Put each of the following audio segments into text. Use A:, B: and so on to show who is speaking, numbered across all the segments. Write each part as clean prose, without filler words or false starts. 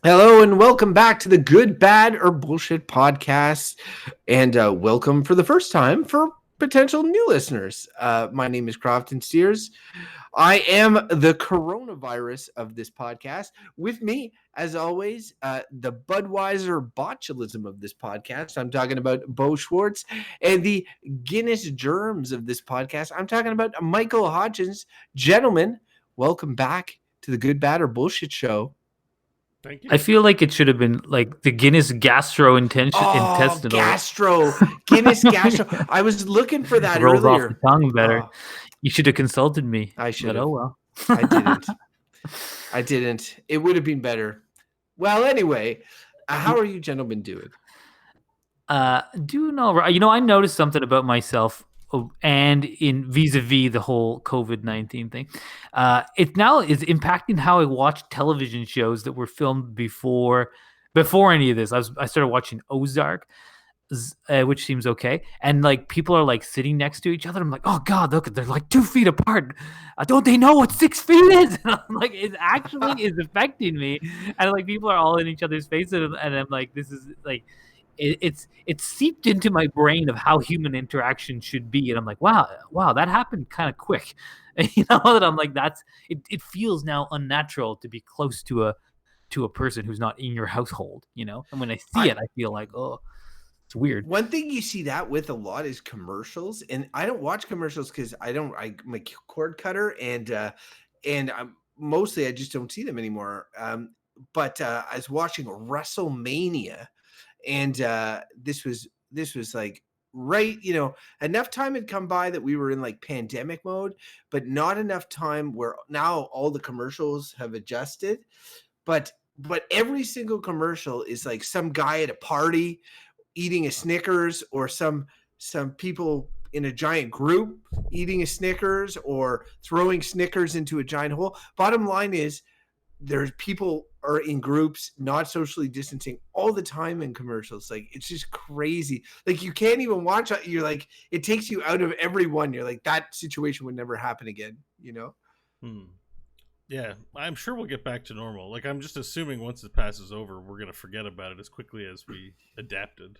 A: Hello and welcome back to the Good, Bad, or Bullshit podcast. And welcome for the first time for potential new listeners. My name is Crofton Steers. I am the coronavirus of this podcast. With me, as always, the Budweiser botulism of this podcast. I'm talking about Bo Schwartz. And the Guinness germs of this podcast. I'm talking about Michael Hodgins. Gentlemen, welcome back to the Good, Bad, or Bullshit show.
B: Thank you.
C: I feel like it should have been like the Guinness intestinal.
A: Guinness gastro. I was looking for that
C: rolls
A: earlier.
C: off the tongue better. You should have consulted me.
A: I should have.
C: Oh well.
A: I didn't. It would have been better. Well, anyway, how are you gentlemen doing?
C: Doing all right. I noticed something about myself and in vis-a-vis the whole COVID-19 thing. It now is impacting how I watch television shows that were filmed before any of this. I started watching Ozark, which seems okay, and like people are like sitting next to each other. I'm like, oh god, look, they're like 2 feet apart. Don't they know what 6 feet is? And I'm like, it actually is affecting me, and like people are all in each other's faces, and I'm like, this is like. It's seeped into my brain of how human interaction should be, and I'm like, wow, that happened kind of quick. That I'm like, it feels now unnatural to be close to a person who's not in your household, and when I see it, I feel like, oh, it's weird.
A: One thing you see that with a lot is commercials, and I don't watch commercials because I'm a cord cutter, and I'm mostly I just don't see them anymore. But I was watching WrestleMania. And this was like right, enough time had come by that we were in like pandemic mode, but not enough time where now all the commercials have adjusted. But every single commercial is like some guy at a party eating a Snickers, or some people in a giant group eating a Snickers or throwing Snickers into a giant hole. Bottom line is, there's people are in groups not socially distancing all the time in commercials. Like, it's just crazy. Like, you can't even watch it. You're like, it takes you out of everyone. You're like, that situation would never happen again,
B: Yeah, I'm sure we'll get back to normal. Like, I'm just assuming once it passes over, we're going to forget about it as quickly as we adapted.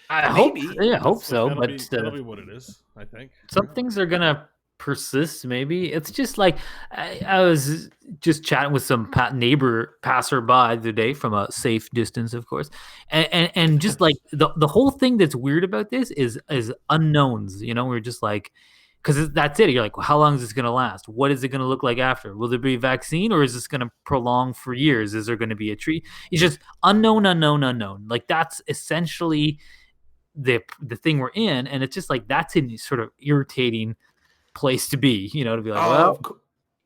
C: I hope so. But
B: that'll be what it is, I think.
C: Some things are going to persist. Maybe it's just like I was just chatting with some neighbor passerby the other day from a safe distance, of course, and just like the whole thing that's weird about this is unknowns. We're just like, because that's it. You're like, well, how long is this going to last? What is it going to look like after? Will there be a vaccine, or is this going to prolong for years? Is there going to be a treat? It's just unknown. Like, that's essentially the thing we're in, and it's just like that's a sort of irritating place to be, to be like,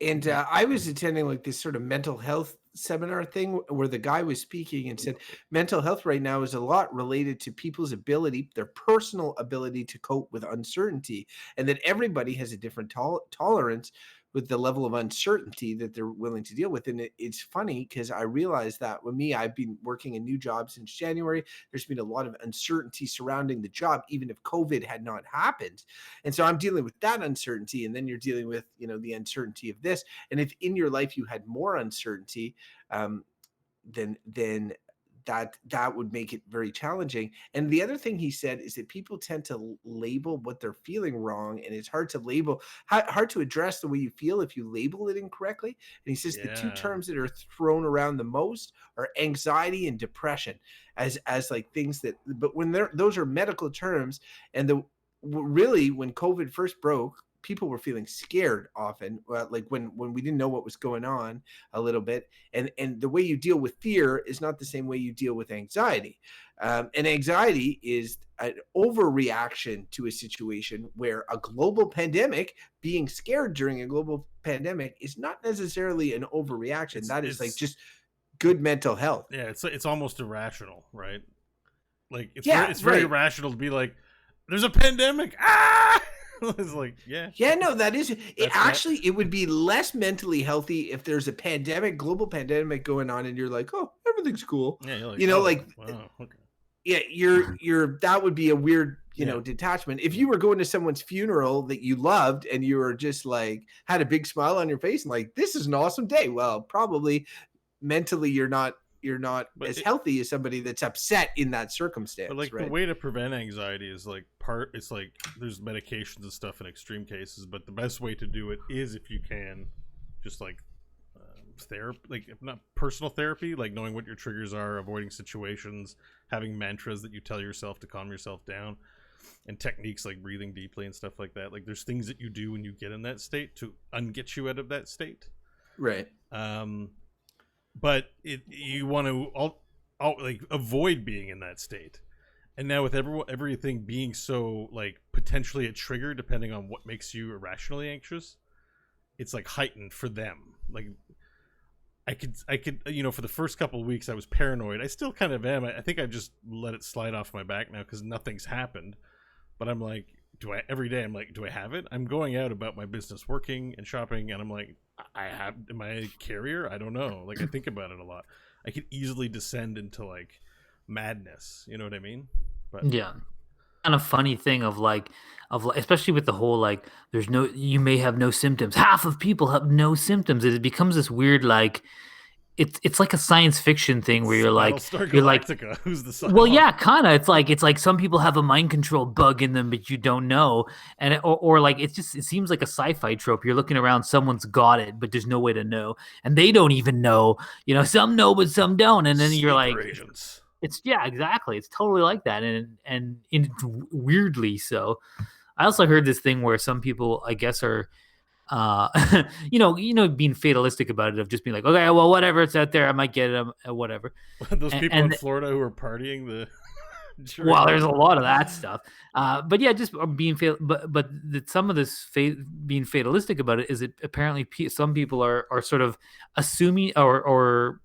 A: And I was attending like this sort of mental health seminar thing where the guy was speaking and said mental health right now is a lot related to people's ability, their personal ability to cope with uncertainty, and that everybody has a different tolerance with the level of uncertainty that they're willing to deal with. And it's funny because I realized that I've been working a new job since January. There's been a lot of uncertainty surrounding the job, even if COVID had not happened. And so I'm dealing with that uncertainty. And then you're dealing with, the uncertainty of this. And if in your life you had more uncertainty, then that would make it very challenging. And the other thing he said is that people tend to label what they're feeling wrong, and it's hard to address the way you feel if you label it incorrectly. And he says the two terms that are thrown around the most are anxiety and depression as like things that, but when those are medical terms, and really when COVID first broke, people were feeling scared often, like when we didn't know what was going on a little bit. And the way you deal with fear is not the same way you deal with anxiety. And anxiety is an overreaction to a situation, where a global pandemic, being scared during a global pandemic, is not necessarily an overreaction. That is like just good mental health.
B: Yeah, it's almost irrational, right? Like, it's very irrational to be like, there's a pandemic. Ah! It's like,
A: no, that is it. Actually, it would be less mentally healthy if there's a global pandemic going on, and you're like, oh, everything's cool.
B: Yeah, you're like,
A: wow, okay. Yeah, you're that would be a weird, detachment. If you were going to someone's funeral that you loved, and you were just like had a big smile on your face and like, this is an awesome day. Well, probably mentally you're not
B: But
A: as healthy as somebody that's upset in that circumstance.
B: But like
A: right?
B: the way to prevent anxiety is like it's like there's medications and stuff in extreme cases, but the best way to do it is if you can, just like therapy, like if not personal therapy, like knowing what your triggers are, avoiding situations, having mantras that you tell yourself to calm yourself down, and techniques like breathing deeply and stuff like that. Like there's things that you do when you get in that state to unget you out of that state.
A: Right.
B: But you want to like avoid being in that state. And now with everything being so like potentially a trigger depending on what makes you irrationally anxious, it's like heightened for them. Like I could for the first couple of weeks I was paranoid. I still kind of am. I think I just let it slide off my back now because nothing's happened. But I'm like, every day I'm like, do I have it? I'm going out about my business, working and shopping, and I'm like, am I a carrier? I don't know. Like I think about it a lot. I could easily descend into like madness. You know what I mean? But
C: yeah, kind of funny thing of especially with the whole like you may have no symptoms. Half of people have no symptoms. It becomes this weird like it's like a science fiction thing where you're like
B: Galactica, who's the Cylon?
C: Well, yeah, kind of. It's like some people have a mind control bug in them, but you don't know, and or like it seems like a sci-fi trope. You're looking around, someone's got it, but there's no way to know, and they don't even know. Some know, but some don't, and then you're like,
B: agents.
C: It's exactly. It's totally like that, and weirdly so. I also heard this thing where some people, I guess, are being fatalistic about it, of just being like, okay, well, whatever, it's out there, I might get it, whatever.
B: Those people in Florida who are partying
C: well, there's a lot of that stuff, but yeah, just being but some of this being fatalistic about it is that apparently some people are sort of assuming or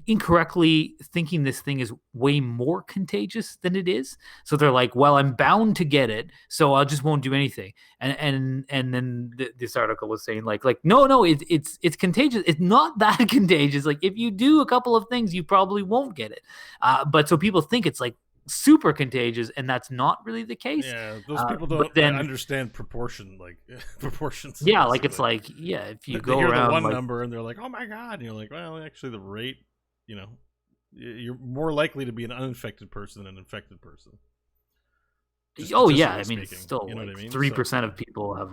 C: incorrectly thinking this thing is way more contagious than it is. So they're like, well, I'm bound to get it, so I just won't do anything. And then this article was saying like no, it's contagious. It's not that contagious. Like if you do a couple of things, you probably won't get it. But so people think it's like super contagious, and that's not really the case.
B: Yeah, those people don't understand proportions.
C: Yeah, like it's like, yeah, if you go
B: hear
C: around
B: the one number and they're like, oh my god, and you're like, well, actually the rate, you're more likely to be an uninfected person than an infected person.
C: Yeah, I mean, it's still 3%
B: so,
C: of people have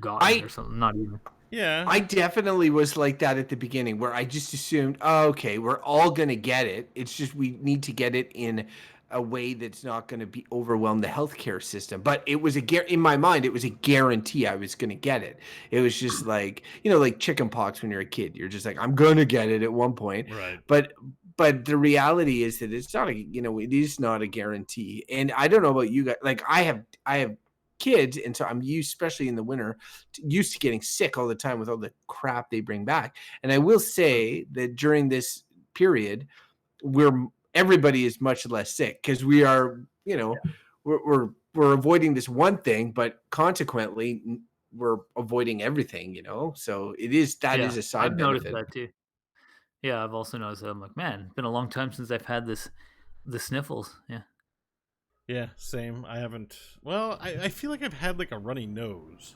C: gotten it or something, not even.
B: Yeah,
A: I definitely was like that at the beginning, where I just assumed, okay, we're all gonna get it. It's just we need to get it in a way that's not going to be overwhelm the healthcare system. But it was in my mind, it was a guarantee I was going to get it. It was just like, like chicken pox when you're a kid. You're just like, I'm going to get it at one point.
B: Right.
A: But the reality is that it's not it is not a guarantee. And I don't know about you guys. Like I have kids, and so I'm used, especially in the winter, used to getting sick all the time with all the crap they bring back. And I will say that during this period, everybody is much less sick because we are, we're avoiding this one thing, but consequently we're avoiding everything, So it is is a side
C: I've
A: benefit.
C: noticed that too. Yeah, I've also noticed that. I'm like, man, it's been a long time since I've had the sniffles. Yeah.
B: Yeah, same. I haven't. Well, I feel like I've had like a runny nose.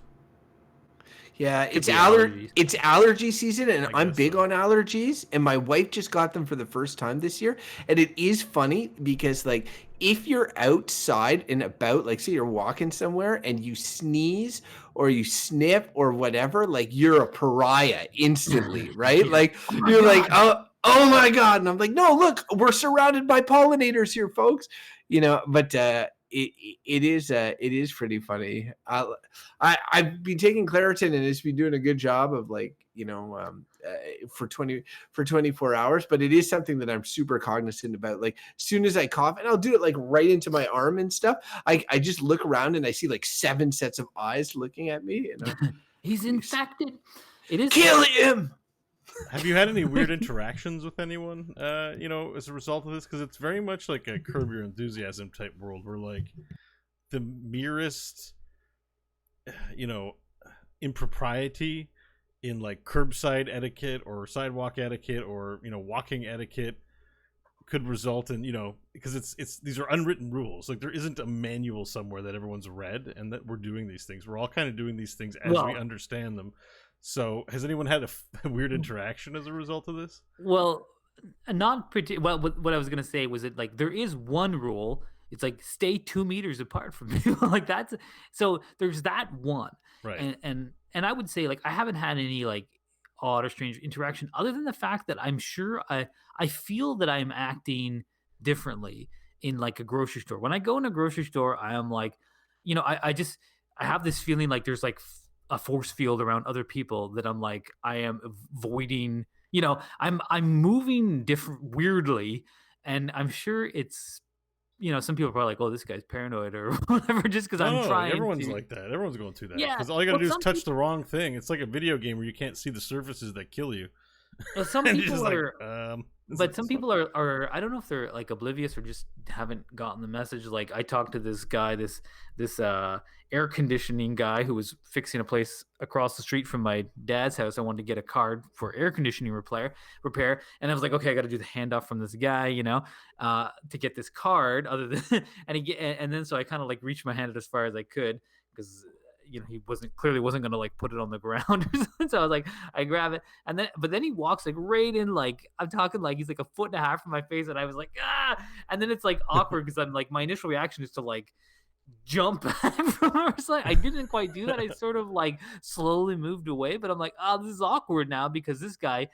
A: Yeah, it's allergy season, and I'm big on allergies, and my wife just got them for the first time this year. And it is funny because like if you're outside and about, like say you're walking somewhere and you sneeze or you sniff or whatever, like you're a pariah instantly, right?
C: Yeah.
A: Like you're like, oh my God. And I'm like, no, look, we're surrounded by pollinators here, folks. But it is pretty funny. I've been taking Claritin, and it's been doing a good job of like, for 24 hours, but it is something that I'm super cognizant about. Like as soon as I cough, and I'll do it like right into my arm and stuff, I just look around and I see like 7 sets of eyes looking at me, and
C: he's infected. It is
A: kill him.
B: Have you had any weird interactions with anyone, as a result of this? Because it's very much like a Curb Your Enthusiasm type world where, like, the merest, impropriety in, like, curbside etiquette or sidewalk etiquette or, walking etiquette could result in, because it's these are unwritten rules. Like, there isn't a manual somewhere that everyone's read and that we're doing these things. We're all kind of doing these things as we understand them. So, has anyone had a weird interaction as a result of this?
C: Well, not pretty. Well, what I was gonna say was that like there is one rule. It's like stay 2 meters apart from people. Like that's so there's that one,
B: Right.
C: and I would say like I haven't had any like odd or strange interaction other than the fact that I'm sure I feel that I'm acting differently in like a grocery store. When I go in a grocery store, I am like, I just I have this feeling like there's like a force field around other people that I'm like I am avoiding. I'm moving different weirdly, and I'm sure it's some people are probably like, oh, this guy's paranoid or whatever, just because I'm
B: No,
C: trying
B: everyone's
C: to.
B: like that. Everyone's going through that
C: Yeah,
B: because all you gotta
C: well,
B: do is
C: some
B: touch
C: people,
B: the wrong thing. It's like a video game where you can't see the surfaces that kill you,
C: some
B: and you're just
C: people
B: like,
C: are.
B: this
C: But
B: is
C: some
B: fun.
C: people are I don't know if they're like oblivious or just haven't gotten the message. Like I talked to this guy, this air conditioning guy who was fixing a place across the street from my dad's house. I wanted to get a card for air conditioning repair, and I was like, okay, I got to do the handoff from this guy, to get this card. Other than and then so I kind of like reached my hand as far as I could because he wasn't gonna like put it on the ground or something. So I was like, I grab it, but then he walks like right in, like I'm talking like he's like a foot and a half from my face, and I was like, ah, and then it's like awkward because I'm like my initial reaction is to like jump back from her side. I didn't quite do that. I sort of like slowly moved away, but I'm like, oh, this is awkward now because this guy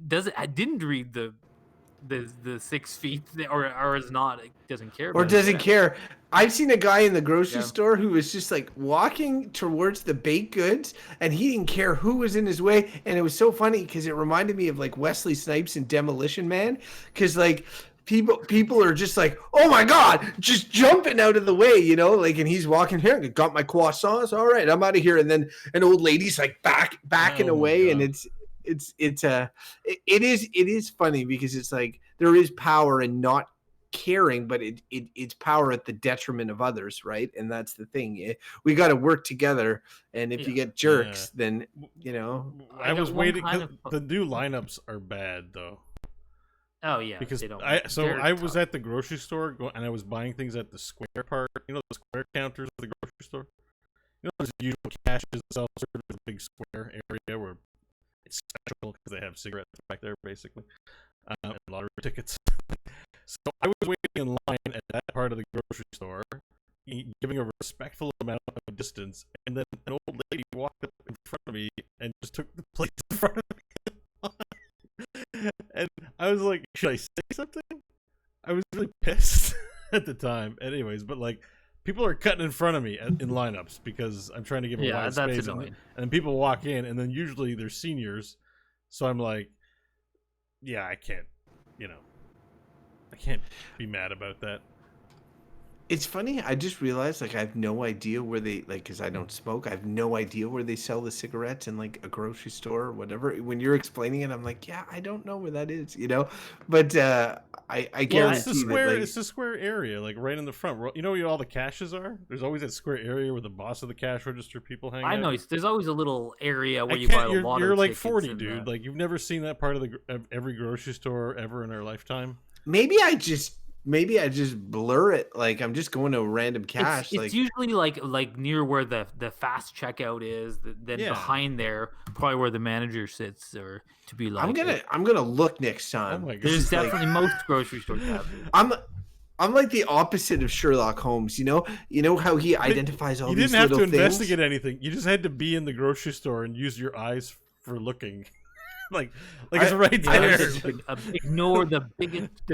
C: didn't read the 6 feet or is not doesn't care
A: Or
C: about his
A: doesn't
C: step.
A: care. I've seen a guy in the grocery
C: Yeah.
A: store who was just like walking towards the baked goods, and he didn't care who was in his way. And it was so funny because it reminded me of like Wesley Snipes in Demolition Man, because like people are just like, oh my god, just jumping out of the way, like, and he's walking here, got my croissants, all right, I'm out of here, and then an old lady's like backing
B: Oh my
A: away, and
B: God.
A: it is funny because it's like there is power in not caring, but it's power at the detriment of others, right? And that's the thing. We got to work together, and if you get jerks, then
B: I was
C: got one
B: waiting.
C: kind
B: 'Cause
C: of-
B: the new lineups are bad though.
C: Oh yeah,
B: Because
C: they don't.
B: I was at the grocery store and I was buying things at the square part. The square counters of the grocery store. There's usual caches, self-service, the big square area where it's special because they have cigarettes back there, basically, and lottery tickets. So I was waiting in line at that part of the grocery store, giving a respectful amount of distance, and then an old lady walked up in front of me and just took the place in front of me. And I was like, should I say something? I was really pissed at the time. Anyways, but like, people are cutting in front of me in lineups because I'm trying to give a wide
C: that's
B: space,
C: annoying.
B: and people walk in, and then usually they're seniors, so I'm like, yeah, I can't be mad about that.
A: it's funny. I just realized, like, I have no idea where they, like, because I don't smoke. I have no idea where they sell the cigarettes in, like, a grocery store or whatever. When you're explaining it, I'm like, yeah, I don't know where that is, But I
B: Well,
A: guarantee
B: it's the square.
A: that, like,
B: It's the square area, like right in the front. Where all the caches are? There's always that square area where the boss of the cash register people hang out.
C: I know there's always a little area where
B: I
C: you buy
B: can't.
C: a lotto
B: You're like
C: tickets
B: 40,
C: and,
B: dude. Like you've never seen that part of every grocery store ever in our lifetime.
A: maybe I just blur it. Like, I'm just going to a random cache.
C: it's
A: Like,
C: usually like near where the fast checkout is. Then
B: Yeah.
C: behind there, probably where the manager sits, or to be like.
A: I'm gonna look next time.
B: Oh my god.
C: There's
A: Just, like,
C: definitely most grocery stores have it.
A: I'm like the opposite of Sherlock Holmes. You know how he identifies all
B: You
A: these
B: didn't have
A: little
B: to
A: things?
B: investigate anything. You just had to be in the grocery store and use your eyes for looking. like it's right
C: Yeah,
B: there.
C: just ignore the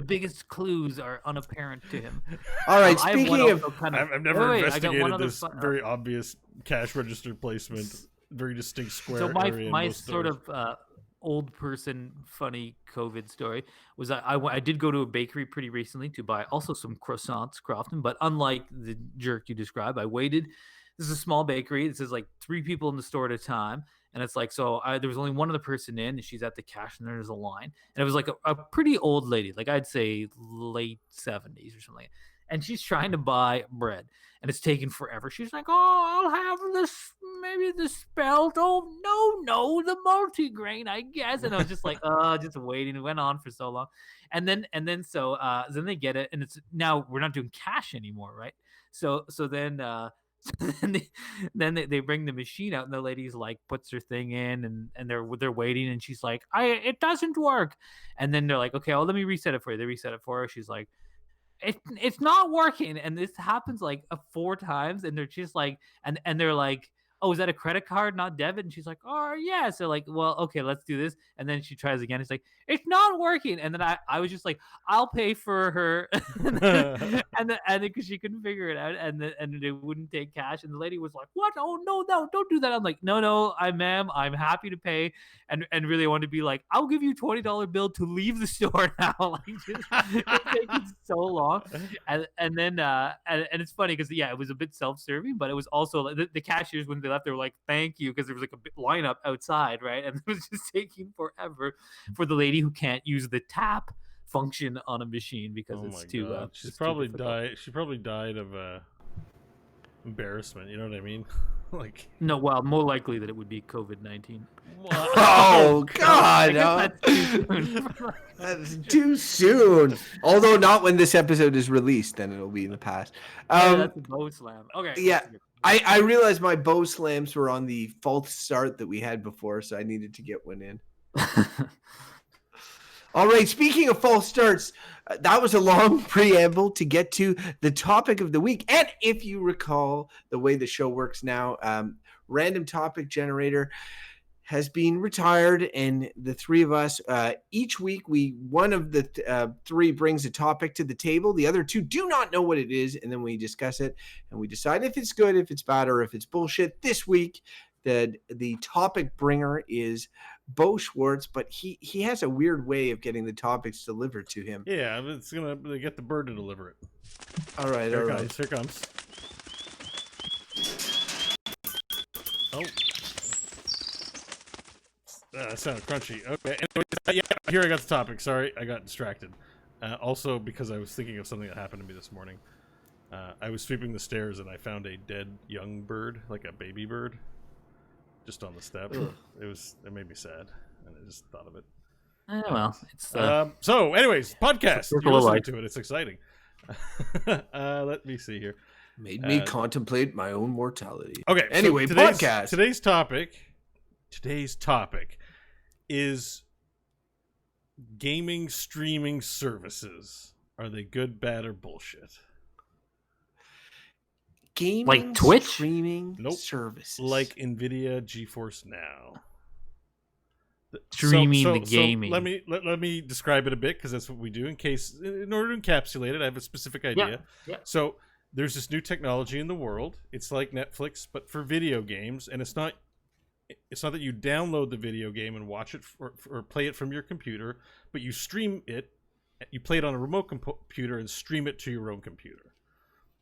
C: biggest clues are unapparent to him.
A: All right.
C: I have one
A: Speaking of,
C: also kind of.
B: I've never
C: Wait, I got one
B: investigated
C: other
B: this very obvious cash register placement, very distinct square
C: So
B: area. in
C: my
B: most
C: sort
B: stores.
C: of old person funny COVID story was I did go to a bakery pretty recently to buy also some croissants, Crofton, but unlike the jerk you described, I waited. This is a small bakery. This is like 3 people in the store at a time. And it's like, so there was only one other person in, and she's at the cash, and there's a line. And it was like a pretty old lady, like I'd say late 70s or something. And she's trying to buy bread, and it's taking forever. She's like, oh, I'll have this, maybe the spelt. Oh, no, the multigrain, I guess. And I was just like, just waiting. It went on for so long. And then then they get it, and it's now we're not doing cash anymore, right? So then Then they bring the machine out, and the lady's like puts her thing in, and they're waiting, and she's like, it doesn't work. And then they're like, okay, well, let me reset it for you. They reset it for her. She's like, it's not working. And this happens like 4 times, and they're just like, and they're like, oh, is that a credit card, not debit? And she's like, oh yeah. So like, well, okay, let's do this. And then she tries again. It's like, it's not working. And then I was just like, I'll pay for her. And then because she couldn't figure it out, and they wouldn't take cash. And the lady was like, what? Oh no, don't do that. I'm like, no, I'm happy to pay. And really wanted to be like, I'll give you $20 bill to leave the store now. Like, just, it's taking so long. And then and it's funny because it was a bit self-serving, but it was also like the cashiers, when they left, they were like, thank you, because there was like a bit lineup outside, right? And it was just taking forever for the lady who can't use the tap function on a machine because
B: Oh
C: it's
B: my
C: too
B: god,
C: it's too difficult.
B: She probably died of embarrassment. You know what I mean? Like,
C: No, well, more likely that it would be COVID-19.
A: Oh
C: I
A: God,
C: guess that's too soon.
A: that's too soon. Although not when this episode is released, then it'll be in the past.
C: That's a bow slam. Okay.
A: Yeah.
C: that's good.
A: I realized my bow slams were on the false start that we had before, so I needed to get one in. All right, speaking of false starts, that was a long preamble to get to the topic of the week. And if you recall the way the show works now, random topic generator has been retired, and the three of us, each week, one of the three brings a topic to the table. The other two do not know what it is, and then we discuss it, and we decide if it's good, if it's bad, or if it's bullshit. This week, the topic bringer is Bo Schwartz, but he has a weird way of getting the topics delivered to him.
B: yeah, it's gonna get the bird to deliver it.
A: All right,
B: Here
A: all
B: it
A: right.
B: comes. Here it comes. Oh. That sounded crunchy. Okay. Anyways, yeah, here I got the topic. Sorry, I got distracted. Also, because I was thinking of something that happened to me this morning. I was sweeping the stairs and I found a dead young bird, like a baby bird, just on the step. It made me sad, and I just thought of it.
C: Well, it's
B: So, anyways, podcast.
C: Circle
B: You're
C: of
B: listening
C: life.
B: to it. It's exciting. Let me see here.
A: Made me contemplate my own mortality.
B: Okay.
A: Anyway,
B: so
A: podcast.
B: Today's topic is gaming streaming services. Are they good, bad, or bullshit?
A: Gaming,
C: Like Twitch?
A: streaming
B: Nope.
A: services.
B: Like Nvidia GeForce Now.
C: Streaming the gaming.
B: Let me describe it a bit, because that's what we do. In order to encapsulate it, I have a specific idea.
C: Yeah.
B: So there's this new technology in the world. It's like Netflix, but for video games, and it's not that you download the video game and watch it or play it from your computer, but you stream it. You play it on a remote computer and stream it to your own computer.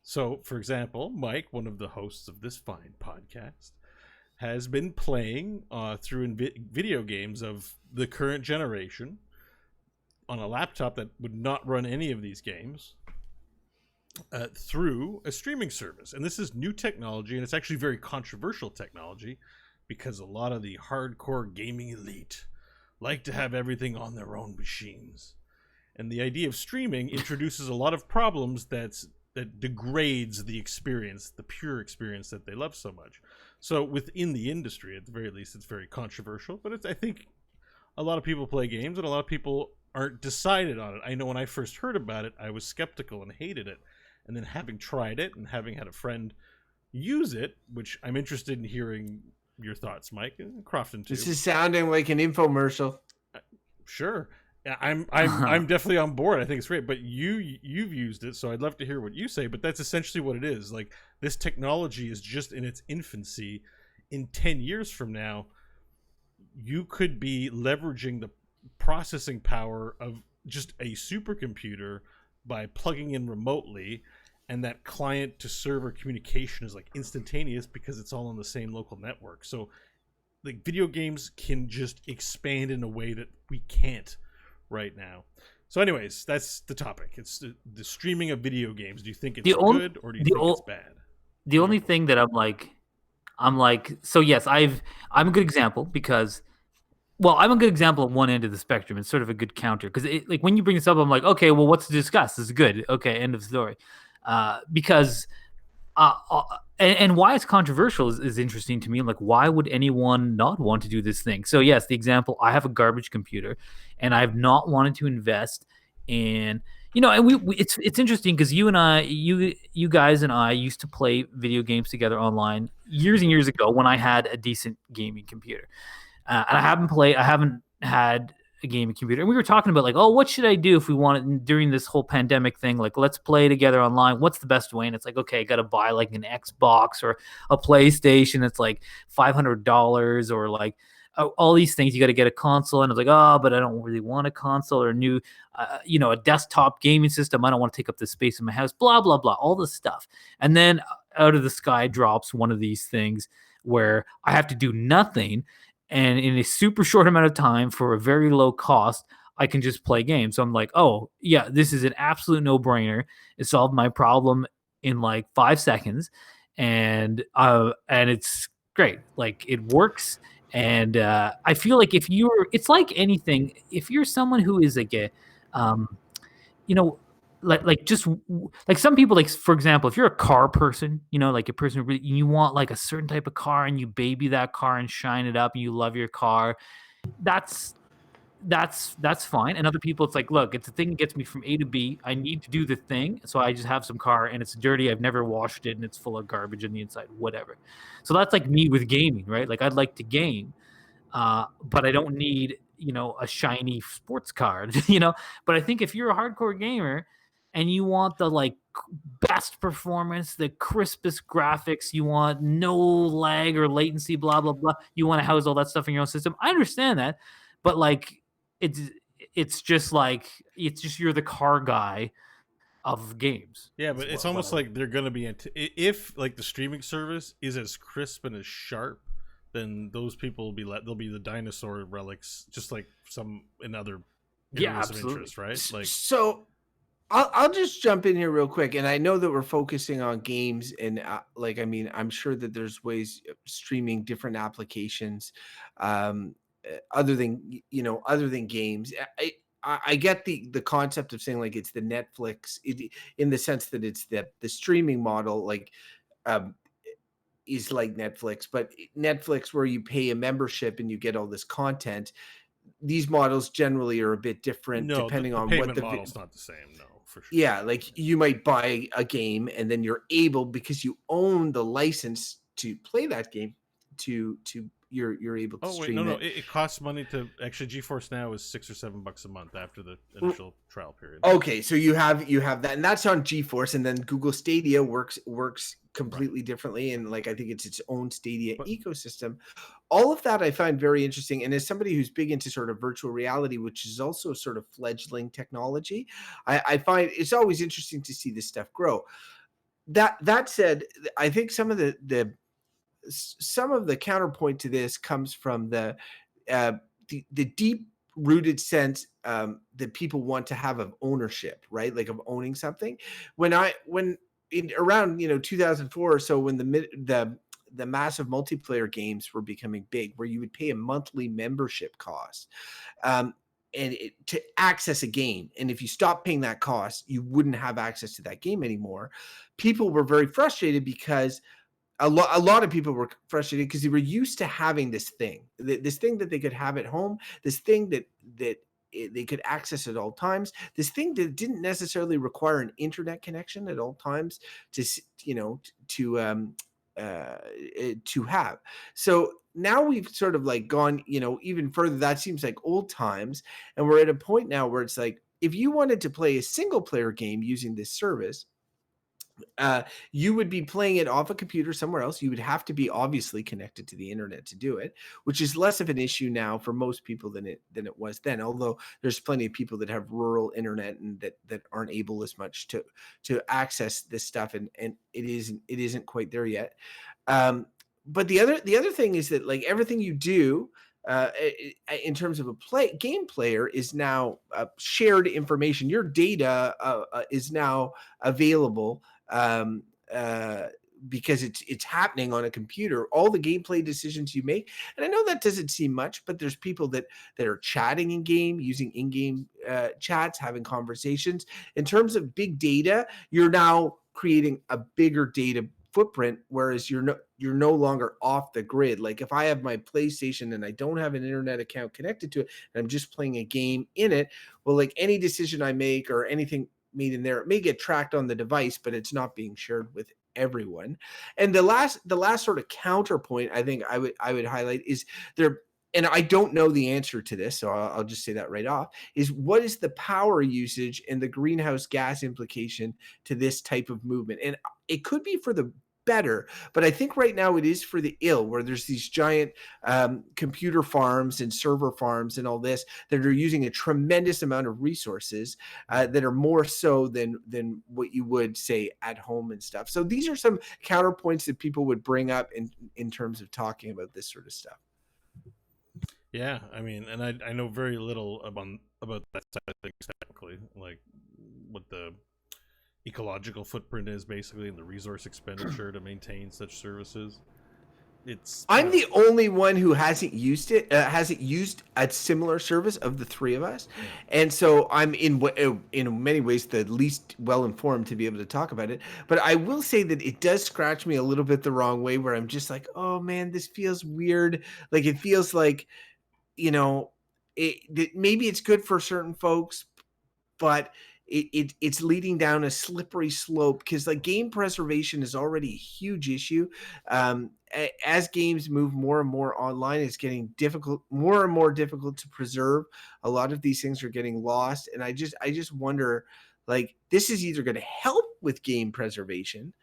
B: So, for example, Mike, one of the hosts of this fine podcast, has been playing through video games of the current generation on a laptop that would not run any of these games through a streaming service. And this is new technology, and it's actually very controversial technology, because a lot of the hardcore gaming elite like to have everything on their own machines. And the idea of streaming introduces a lot of problems that degrades the experience, the pure experience that they love so much. So within the industry, at the very least, it's very controversial. But I think a lot of people play games, and a lot of people aren't decided on it. I know when I first heard about it, I was skeptical and hated it. And then having tried it and having had a friend use it, which I'm interested in hearing your thoughts, Mike, and Crofton too.
A: This is sounding like an infomercial.
B: Sure. I'm definitely on board. I think it's great, but you've used it, so I'd love to hear what you say. But that's essentially what it is. Like, this technology is just in its infancy. In 10 years from now, you could be leveraging the processing power of just a supercomputer by plugging in remotely, and that client to server communication is like instantaneous because it's all on the same local network. So like, video games can just expand in a way that we can't right now. So anyways, that's the topic. It's the streaming of video games. Do you think it's good, or do you think it's bad?
C: The only thing that I'm like, so yes, I'm a good example because, well, I'm a good example at one end of the spectrum. It's sort of a good counter because, like, when you bring this up, I'm like, okay, well, what's to discuss? This is good. Okay, end of story. Because and why it's controversial is interesting to me. Like, why would anyone not want to do this thing? So yes, the example, I have a garbage computer, and I've not wanted to invest in, and it's interesting because you guys and I used to play video games together online years and years ago when I had a decent gaming computer. And I haven't had a gaming computer. And we were talking about like, oh, what should I do if we want it during this whole pandemic thing? Like, let's play together online. What's the best way? And it's like, okay, I got to buy like an Xbox or a PlayStation. It's like $500 or like all these things. You got to get a console. And I was like, oh, but I don't really want a console or a new, a desktop gaming system. I don't want to take up the space in my house, blah, blah, blah, all this stuff. And then out of the sky drops one of these things where I have to do nothing, and in a super short amount of time for a very low cost, I can just play games. So I'm like, oh yeah, this is an absolute no-brainer. It solved my problem in like 5 seconds, and it's great. Like, it works, and I feel like it's like anything. If you're someone who is like um, you know, like just like some people, like for example, if you're a car person, like a person who really, you want like a certain type of car and you baby that car and shine it up and you love your car, that's that's fine. And other people, it's like, look, it's the thing that gets me from A to B. I need to do the thing, so I just have some car and it's dirty. I've never washed it and it's full of garbage on the inside, whatever. So that's like me with gaming, right? Like, I'd like to game, but I don't need a shiny sports card, But I think if you're a hardcore gamer and you want the like best performance, the crispest graphics, you want no lag or latency, blah blah blah. You want to house all that stuff in your own system. I understand that, but like it's it's just like it's just you're the car guy of games.
B: Yeah, but it's almost like they're gonna be if like the streaming service is as crisp and as sharp, then those people will be they'll be the dinosaur relics, just like some in other areas of interest, right? Like,
A: so I'll just jump in here real quick, and I know that we're focusing on games, and like, I mean, I'm sure that there's ways of streaming different applications, other than other than games. I get the concept of saying like it's the Netflix, in the sense that it's the streaming model, like um, is like Netflix, but Netflix where you pay a membership and you get all this content. These models generally are a bit different
B: no,
A: depending
B: the
A: on
B: payment
A: what the
B: model's not the same. No, for sure.
A: yeah, like you might buy a game and then you're able, because you own the license to play that game, to you're able to
B: Oh wait,
A: stream
B: no,
A: it.
B: it costs money to actually. GeForce Now is $6 or $7 a month after the initial trial period.
A: Okay, so you have that, and that's on GeForce, and then Google Stadia works completely differently, and like I think it's its own Stadia ecosystem. All of that I find very interesting, and as somebody who's big into sort of virtual reality, which is also sort of fledgling technology, I find it's always interesting to see this stuff grow. That said, I think some of the counterpoint to this comes from uh, the deep rooted sense that people want to have of ownership, right? Like of owning something. When in around 2004 or so, when the massive multiplayer games were becoming big, where you would pay a monthly membership cost, um, to access a game, and if you stop paying that cost, you wouldn't have access to that game anymore. People were very frustrated because a lot of people were frustrated because they were used to having this thing that they could have at home, this thing that they could access at all times, this thing that didn't necessarily require an internet connection at all times to to have. So now we've sort of like gone even further. That seems like old times, and we're at a point now where it's like, if you wanted to play a single player game using this service, you would be playing it off a computer somewhere else. You would have to be obviously connected to the internet to do it, which is less of an issue now for most people than it was then. Although there's plenty of people that have rural internet and that aren't able as much to access this stuff, and it isn't quite there yet. But the other thing is that like everything you do in terms of a game player is now shared information. Your data is now available, um, uh, because it's happening on a computer. All the gameplay decisions you make, and I know that doesn't seem much, but there's people that are chatting in game, using in-game chats, having conversations. In terms of big data, you're now creating a bigger data footprint, whereas you're no longer off the grid. Like if I have my PlayStation and I don't have an internet account connected to it and I'm just playing a game in it, well, like any decision I make or anything made in there, it may get tracked on the device, but it's not being shared with everyone. And the last sort of counterpoint I think I would highlight is there, and I don't know the answer to this, so I'll just say that right off, is what is the power usage and the greenhouse gas implication to this type of movement? And it could be for the better, but I think right now it is for the ill, where there's these giant computer farms and server farms and all this that are using a tremendous amount of resources that are more so than what you would say at home and stuff. So these are some counterpoints that people would bring up in terms of talking about this sort of stuff.
B: Yeah, I mean, and I know very little about that side of things technically, like what the ecological footprint is basically and the resource expenditure to maintain such services.
A: I'm the only one who hasn't used it, hasn't used a similar service of the three of us, and so I'm in many ways the least well informed to be able to talk about it. But I will say that it does scratch me a little bit the wrong way, where I'm just like, oh man, this feels weird. Like it feels like, maybe it's good for certain folks, but it's leading down a slippery slope, because like game preservation is already a huge issue. As games move more and more online, it's getting more and more difficult to preserve. A lot of these things are getting lost, and I just wonder, like, this is either going to help with game preservation,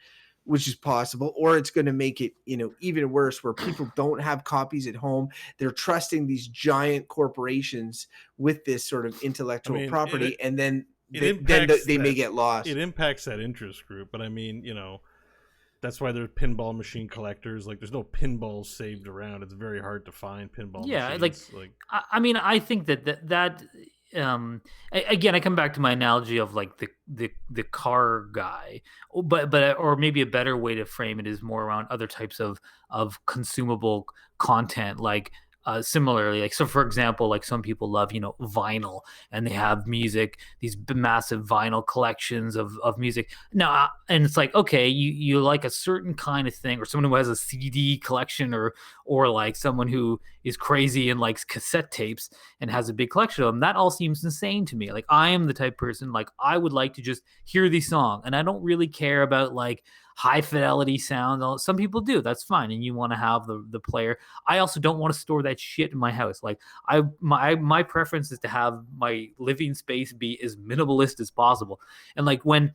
A: which is possible, or it's going to make it, even worse, where people don't have copies at home. They're trusting these giant corporations with this sort of intellectual property, and then they may get lost.
B: It impacts that interest group, but I mean, that's why there's pinball machine collectors. Like, there's no pinballs saved around. It's very hard to find pinball machines.
C: I mean, I think that again, I come back to my analogy of like the car guy, but or maybe a better way to frame it is more around other types of consumable content, like similarly, like, so for example, like some people love vinyl, and they have music, these massive vinyl collections of music now, and it's like, okay, you like a certain kind of thing, or someone who has a CD collection, or like someone who is crazy and likes cassette tapes and has a big collection of them. That all seems insane to me. Like, I am the type of person, like, I would like to just hear the song, and I don't really care about like high fidelity sound. Some people do, that's fine, and you want to have the player. I also don't want to store that shit in my house. Like, my preference is to have my living space be as minimalist as possible. And like when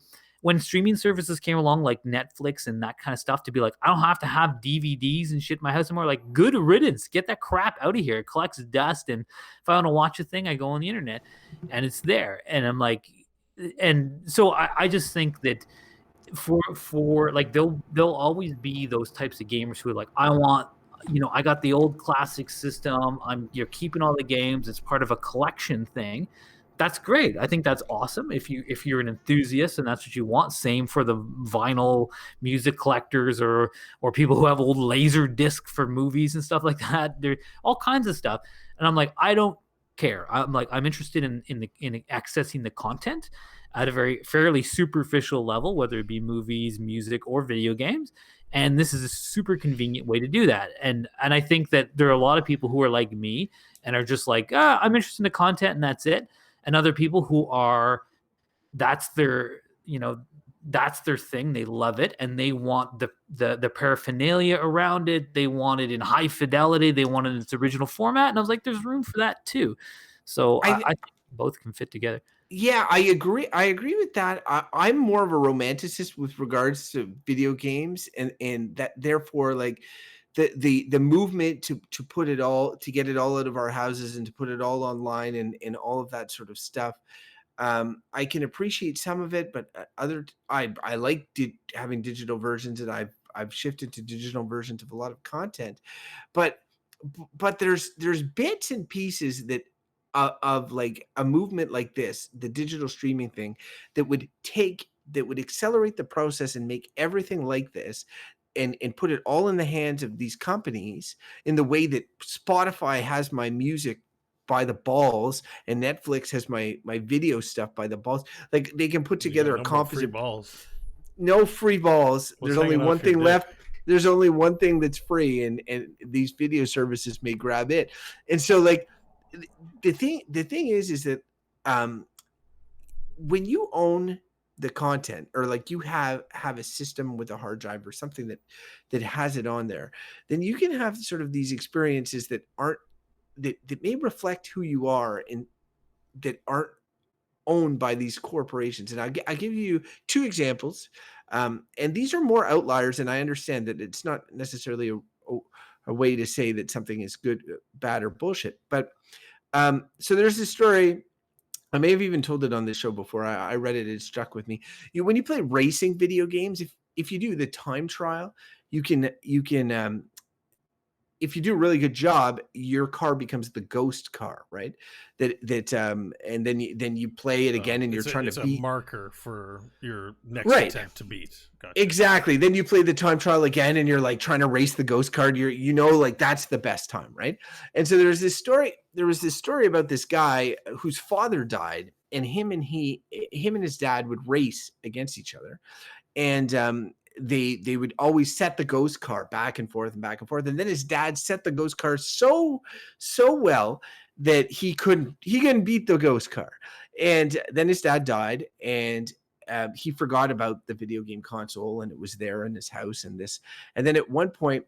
C: streaming services came along, like Netflix and that kind of stuff, to be like, I don't have to have DVDs and shit in my house anymore. Like, good riddance, get that crap out of here. It collects dust, and if I want to watch a thing, I go on the internet and it's there. And I'm like, and so I just think that for like, there'll always be those types of gamers who are like, I want, I got the old classic system, you're keeping all the games, it's part of a collection thing. That's great. I think that's awesome if you're an enthusiast and that's what you want. Same for the vinyl music collectors, or people who have old laser disc for movies and stuff like that. There all kinds of stuff, and I'm like, I don't care. I'm interested in accessing the content at a very fairly superficial level, whether it be movies, music, or video games. And this is a super convenient way to do that. And I think that there are a lot of people who are like me and are just like, I'm interested in the content and that's it. And other people who are, that's their thing. They love it, and they want the paraphernalia around it. They want it in high fidelity. They want it in its original format. And I was like, there's room for that too. So I think both can fit together.
A: Yeah, I agree. I agree with that. I'm more of a romanticist with regards to video games, and that therefore, like, the movement to put it all, to get it all out of our houses and to put it all online and all of that sort of stuff. I can appreciate some of it, but I like having digital versions, and I've shifted to digital versions of a lot of content, but there's bits and pieces that of like a movement like this, the digital streaming thing, that would accelerate the process and make everything like this, and put it all in the hands of these companies, in the way that Spotify has my music by the balls and Netflix has my video stuff by the balls. Like, they can put together a composite
B: balls.
A: no free balls.
B: What's
A: There's only
B: hanging
A: one
B: off your
A: thing
B: dick?
A: left. There's only one thing that's free, and these video services may grab it. And so, like, the thing is that when you own the content, or like you have a system with a hard drive or something that has it on there, then you can have sort of these experiences that aren't that may reflect who you are, and that aren't owned by these corporations. And I give you two examples, and these are more outliers. And I understand that it's not necessarily a way to say that something is good, bad, or bullshit. But so there's this story. I may have even told it on this show before. I read it; it struck with me. When you play racing video games, if you do the time trial, you can if you do a really good job, your car becomes the ghost car, right? And then you play it again, and you're trying to beat.
B: It's a marker for your next
A: Right.
B: attempt to beat. Gotcha.
A: Exactly. Then you play the time trial again, and you're like trying to race the ghost car. Like that's the best time, right? And so there was this story about this guy whose father died, and him and his dad would race against each other, and they would always set the ghost car back and forth, and then his dad set the ghost car so well that he couldn't beat the ghost car. And then his dad died, and he forgot about the video game console, and it was there in his house, and then at one point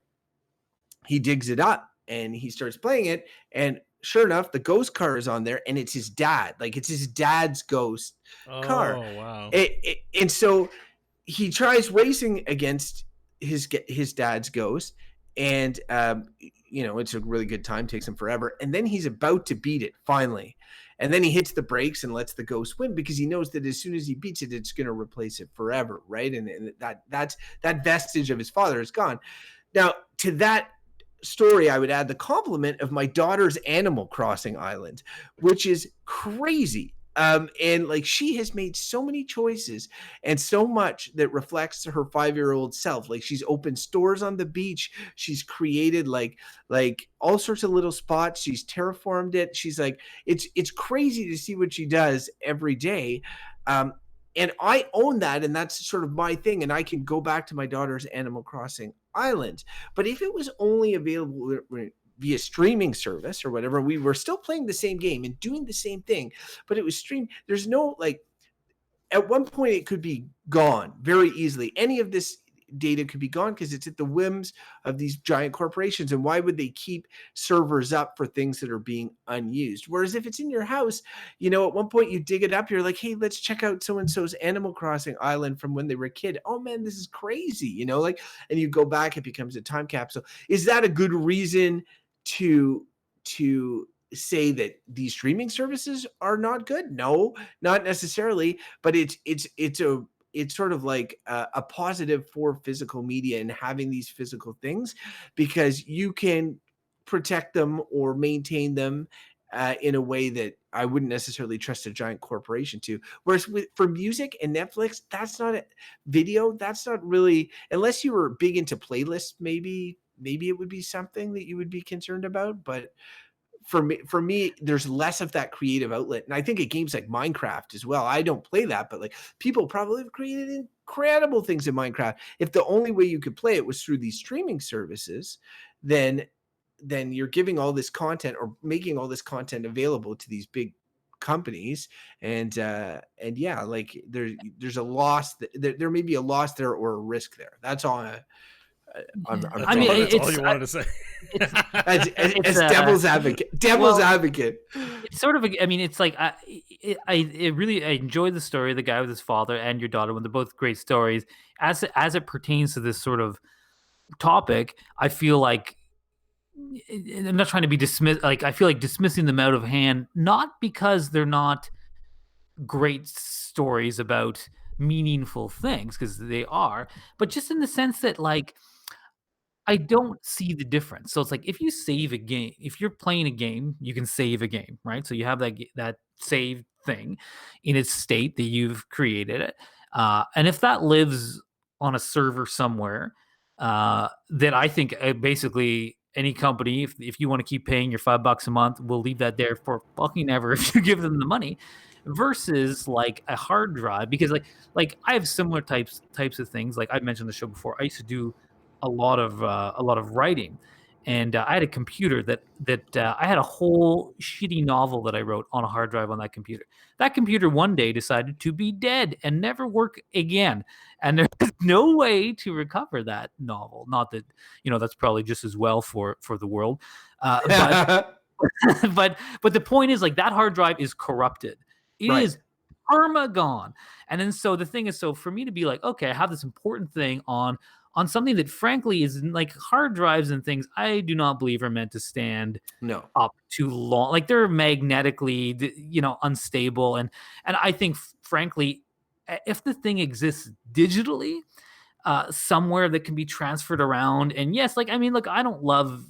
A: he digs it up and he starts playing it, and sure enough, the ghost car is on there, and it's his dad. Like, it's his dad's ghost car.
B: Oh, wow.
A: And so he tries racing against his dad's ghost, and it's a really good time, takes him forever, and then he's about to beat it finally, and then he hits the brakes and lets the ghost win, because he knows that as soon as he beats it, it's going to replace it forever, right? And that vestige of his father is gone. Now, to that story, I would add the compliment of my daughter's Animal Crossing island, which is crazy. And like, she has made so many choices and so much that reflects her 5-year-old self. Like, she's opened stores on the beach. She's created like all sorts of little spots. She's terraformed it. She's like, it's crazy to see what she does every day. And I own that, and that's sort of my thing. And I can go back to my daughter's Animal Crossing island. But if it was only available via streaming service or whatever, we were still playing the same game and doing the same thing, but it was streamed. There's no, like, at one point it could be gone very easily. Any of this data could be gone because it's at the whims of these giant corporations. And why would they keep servers up for things that are being unused? Whereas if it's in your house, at one point you dig it up, you're like, hey, let's check out so-and-so's Animal Crossing island from when they were a kid. Oh man, this is crazy, and you go back, it becomes a time capsule. Is that a good reason to say that these streaming services are not good? No, not necessarily, but it's sort of like a positive for physical media and having these physical things, because you can protect them or maintain them in a way that I wouldn't necessarily trust a giant corporation to. Whereas for music and Netflix, that's not a video. That's not really, unless you were big into playlists, maybe it would be something that you would be concerned about. But for me, there's less of that creative outlet. And I think at games like Minecraft as well, I don't play that, but like, people probably have created incredible things in Minecraft. If the only way you could play it was through these streaming services, then you're giving all this content, or making all this content available to these big companies. And yeah, like, there's a loss, there may be a loss there, or a risk there. That's all that's
B: all you wanted to say.
A: As devil's advocate.
C: It's sort of, it's like, I enjoyed the story of the guy with his father and your daughter, when they're both great stories. As it pertains to this sort of topic, I feel like, I'm not trying to be dismissed. Like, I feel like dismissing them out of hand, not because they're not great stories about meaningful things, because they are, but just in the sense that, like, I don't see the difference. So it's like, if you save a game, if you're playing a game, you can save a game, right? So you have that save thing in its state that you've created it. And if that lives on a server somewhere, then I think basically any company, if you want to keep paying your $5 a month, will leave that there for fucking ever if you give them the money. versus like a hard drive, because like I have similar types of things. Like I've mentioned the show before, I used to do a lot of writing, and I had a computer that I had a whole shitty novel that I wrote on a hard drive on that computer. That computer one day decided to be dead and never work again, and there's no way to recover that novel. Not that, that's probably just as well for the world, but but the point is, like, that hard drive is corrupted. It
A: Right.
C: is perma gone. And then so the thing is, so for me to be like, okay, I have this important thing on something that frankly is like hard drives and things, I do not believe are meant to stand
A: No.
C: up too long. Like they're magnetically, unstable. And I think frankly, if the thing exists digitally, somewhere that can be transferred around. And yes, like, I mean, look, I don't love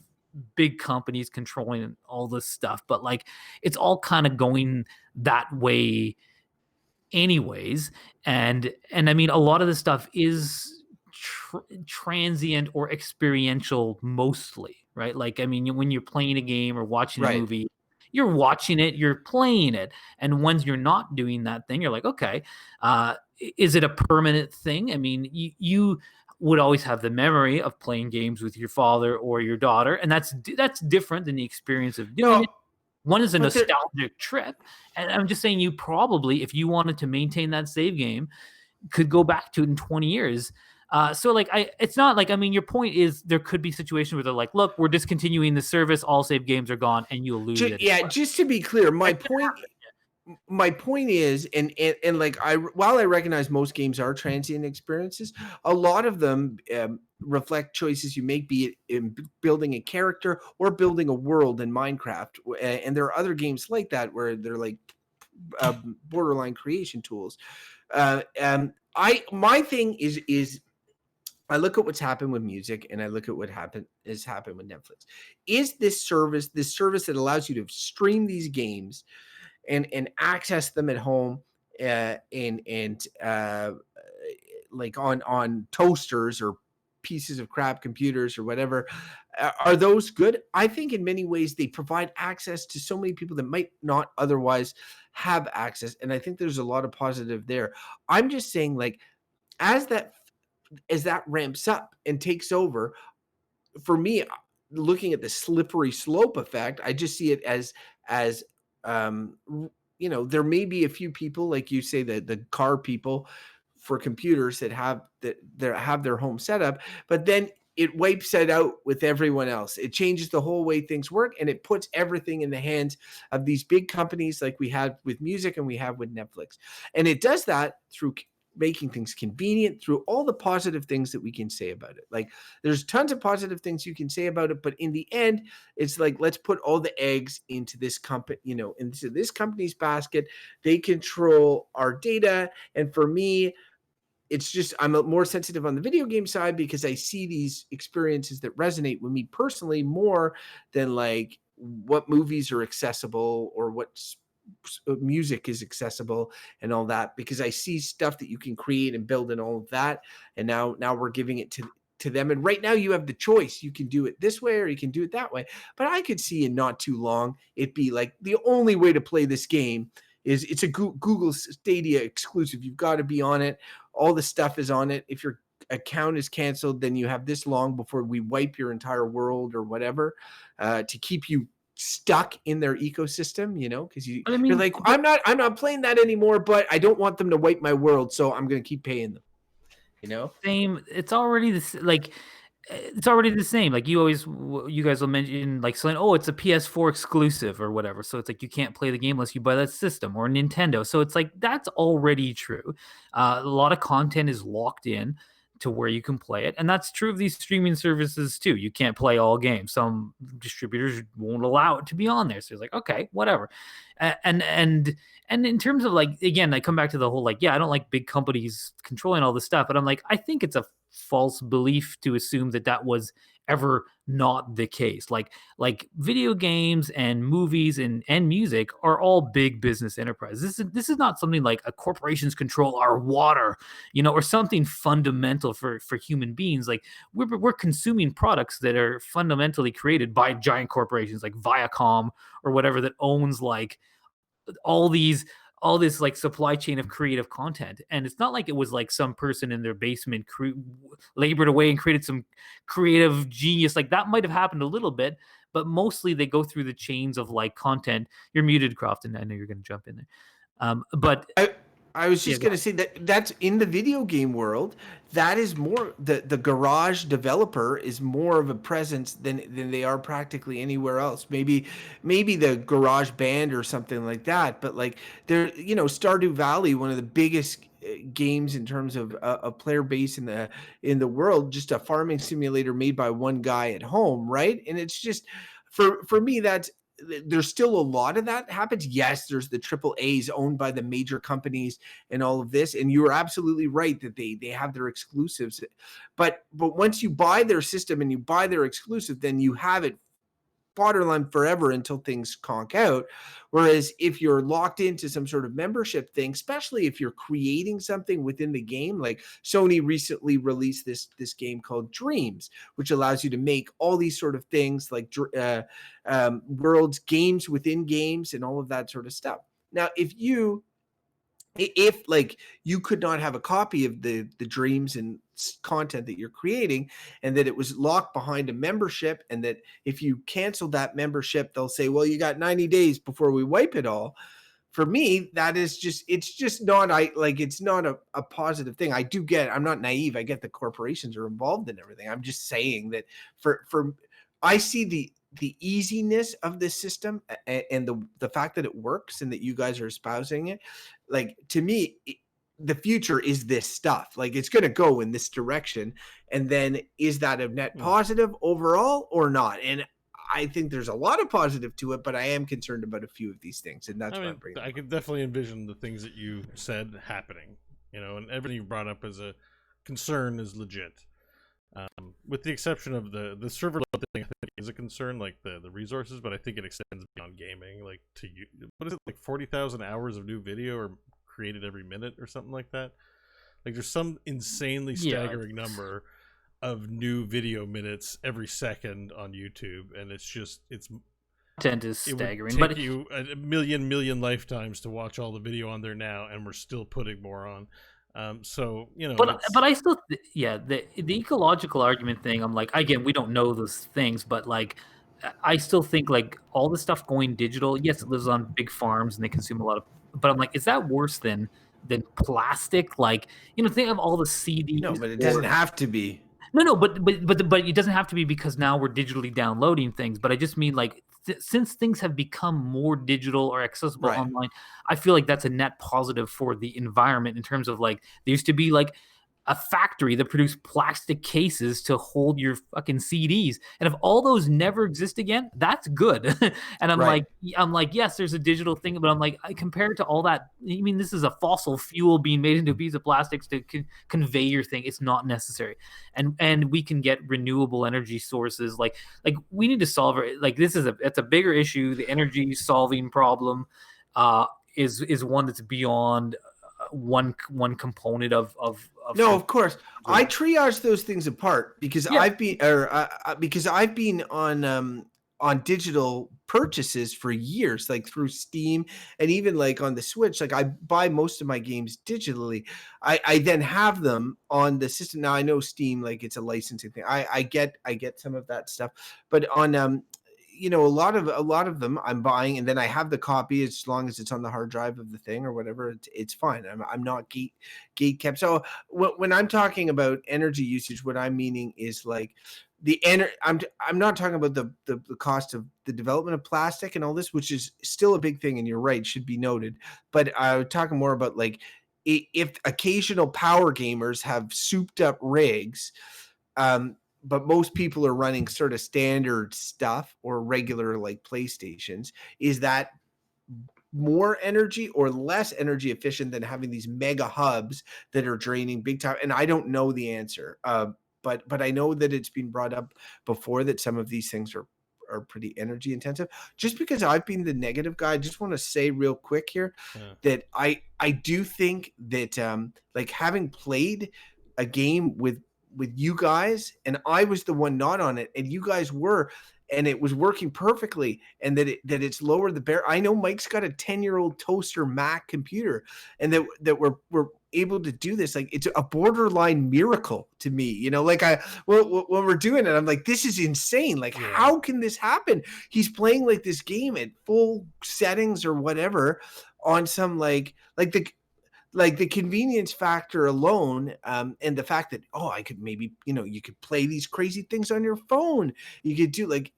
C: big companies controlling all this stuff, but like it's all kind of going that way anyways. And I mean, a lot of this stuff is transient or experiential mostly, right? Like, I mean, when you're playing a game or watching a
A: Right.
C: movie, you're watching it, you're playing it. And once you're not doing that thing, you're like, okay, is it a permanent thing? I mean, you would always have the memory of playing games with your father or your daughter, and that's different than the experience of doing
A: No,
C: it. One is a
A: but there
C: nostalgic trip, and I'm just saying, you probably, if you wanted to maintain that save game, could go back to it in 20 years. So like, it's not like, I mean, your point is there could be situations where they're like, look, we're discontinuing the service, all save games are gone, and you'll lose it.
A: yeah, just to be clear, my point is, and like, while I recognize most games are transient experiences, a lot of them reflect choices you make, be it in building a character or building a world in Minecraft. And there are other games like that where they're like borderline creation tools. My thing is I look at what's happened with music, and I look at what happened with Netflix. Is this service that allows you to stream these games and access them at home, and like on toasters or pieces of crap computers or whatever, are those good? I think in many ways they provide access to so many people that might not otherwise have access, and I think there's a lot of positive there. I'm just saying, like, as that ramps up and takes over, for me, looking at the slippery slope effect, I just see it as there may be a few people, like you say, the car people for computers that have their home setup, but then it wipes it out with everyone else. It changes the whole way things work, and it puts everything in the hands of these big companies, like we had with music and we have with Netflix. And it does that through making things convenient, through all the positive things that we can say about it. Like, there's tons of positive things you can say about it, but in the end, it's like, let's put all the eggs into this company, into this company's basket. They control our data. And for me, it's just, I'm more sensitive on the video game side because I see these experiences that resonate with me personally more than like what movies are accessible or what music is accessible and all that, because I see stuff that you can create and build and all of that, and now we're giving it to them. And right now you have the choice. You can do it this way or you can do it that way. But I could see in not too long it be like the only way to play this game is it's a Google Stadia exclusive. You've got to be on it. All the stuff is on it. If your account is canceled, then you have this long before we wipe your entire world or whatever, to keep you stuck in their ecosystem, because
C: But I
A: you're
C: mean,
A: like, I'm not playing that anymore, but I don't want them to wipe my world, so I'm going to keep paying them.
C: same. It's already this like it's already the same. Like you guys will mention like saying, oh, it's a PS4 exclusive or whatever. So it's like you can't play the game unless you buy that system or Nintendo. So it's like that's already true. A lot of content is locked in to where you can play it, and that's true of these streaming services too. You can't play all games. Some distributors won't allow it to be on there. So it's like, okay, whatever. And in terms of like, again, I come back to the whole like, yeah, I don't like big companies controlling all this stuff, but I'm like, I think it's a false belief to assume that was ever not the case. Like video games and movies and music are all big business enterprises. This is not something like a corporations control our water, or something fundamental for human beings. Like we're consuming products that are fundamentally created by giant corporations like Viacom or whatever, that owns like all these all this like supply chain of creative content. And it's not like it was like some person in their basement labored away and created some creative genius. Like that might have happened a little bit, but mostly they go through the chains of like content. You're muted, Crofton. I know you're going to jump in there. But
A: I was
C: yeah,
A: just going to say that's in the video game world. That is more the garage developer is more of a presence than they are practically anywhere else. Maybe the garage band or something like that. But like they're, you know, Stardew Valley, one of the biggest games in terms of a player base in the world, just a farming simulator made by one guy at home, right? And it's just for me that's there's still a lot of that happens. Yes, there's the triple A's owned by the major companies and all of this. And you're absolutely right that they have their exclusives. But once you buy their system and you buy their exclusive, then you have it borderline forever until things conk out. Whereas if you're locked into some sort of membership thing, especially if you're creating something within the game, like Sony recently released this game called Dreams, which allows you to make all these sort of things like worlds, games within games, and all of that sort of stuff. Now, if like you could not have a copy of the dreams and content that you're creating, and that it was locked behind a membership, and that if you cancel that membership, they'll say, well, you got 90 days before we wipe it all. For me, that is just, it's just not, it's not a positive thing. I'm not naive. I get the corporations are involved in everything. I'm just saying that I see the easiness of this system and the fact that it works and that you guys are espousing it. Like, to me, the future is this stuff. Like, it's going to go in this direction. And then is that a net positive overall or not? And I think there's a lot of positive to it, but I am concerned about a few of these things. And that's what I'm bringing.
B: I can definitely envision the things that you said happening, you know, and everything you brought up as a concern is legit. With the exception of the server load thing, I think is a concern, like the resources, but I think it extends beyond gaming, like to you. What is it, like 40,000 hours of new video or created every minute or something like that? Like there's some insanely staggering number of new video minutes every second on YouTube, and it's
C: content is staggering.
B: It would take you a million lifetimes to watch all the video on there now, and we're still putting more on. So, you know,
C: but I still, the ecological argument thing, I'm like, again, we don't know those things, but like, I still think like all the stuff going digital, yes, it lives on big farms and they consume a lot of, but I'm like, is that worse than plastic? Like, you know, think of all the CDs.
A: No, but it doesn't have to be.
C: No, but it doesn't have to be, because now we're digitally downloading things. But I just mean like since things have become more digital or accessible online, I feel like that's a net positive for the environment in terms of like there used to be like a factory that produced plastic cases to hold your fucking CDs. And if all those never exist again, that's good. And I'm like, yes, there's a digital thing, but I'm like, I compare it to all that. I mean, this is a fossil fuel being made into a piece of plastics to convey your thing. It's not necessary. And we can get renewable energy sources. Like we need to solve it. Like it's a bigger issue. The energy solving problem is one that's beyond one component of
A: no, of course. I triage those things apart because I've been on digital purchases for years, like through Steam and even like on the Switch. Like I buy most of my games digitally. I then have them on the system. Now I know Steam, like it's a licensing thing. I get some of that stuff, but on you know, a lot of them I'm buying, and then I have the copy as long as it's on the hard drive of the thing or whatever. It's fine. I'm not gate kept. So when I'm talking about energy usage, what I'm meaning is like I'm not talking about the cost of the development of plastic and all this, which is still a big thing, and you're right, should be noted. But I'm talking more about like if occasional power gamers have souped up rigs. But most people are running sort of standard stuff or regular like PlayStations. Is that more energy or less energy efficient than having these mega hubs that are draining big time? And I don't know the answer. But I know that it's been brought up before that some of these things are pretty energy intensive. Just because I've been the negative guy, I just want to say real quick here that I do think that like having played a game with you guys, and I was the one not on it, and you guys were, and it was working perfectly, and that it's lowered the bear. I know Mike's got a 10-year-old toaster Mac computer, and that we're able to do this. Like, it's a borderline miracle to me, you know. Like, when we're doing it, I'm like, this is insane. Like, how can this happen? He's playing like this game at full settings or whatever on some like the convenience factor alone, and the fact that, I could maybe, you could play these crazy things on your phone. You could do like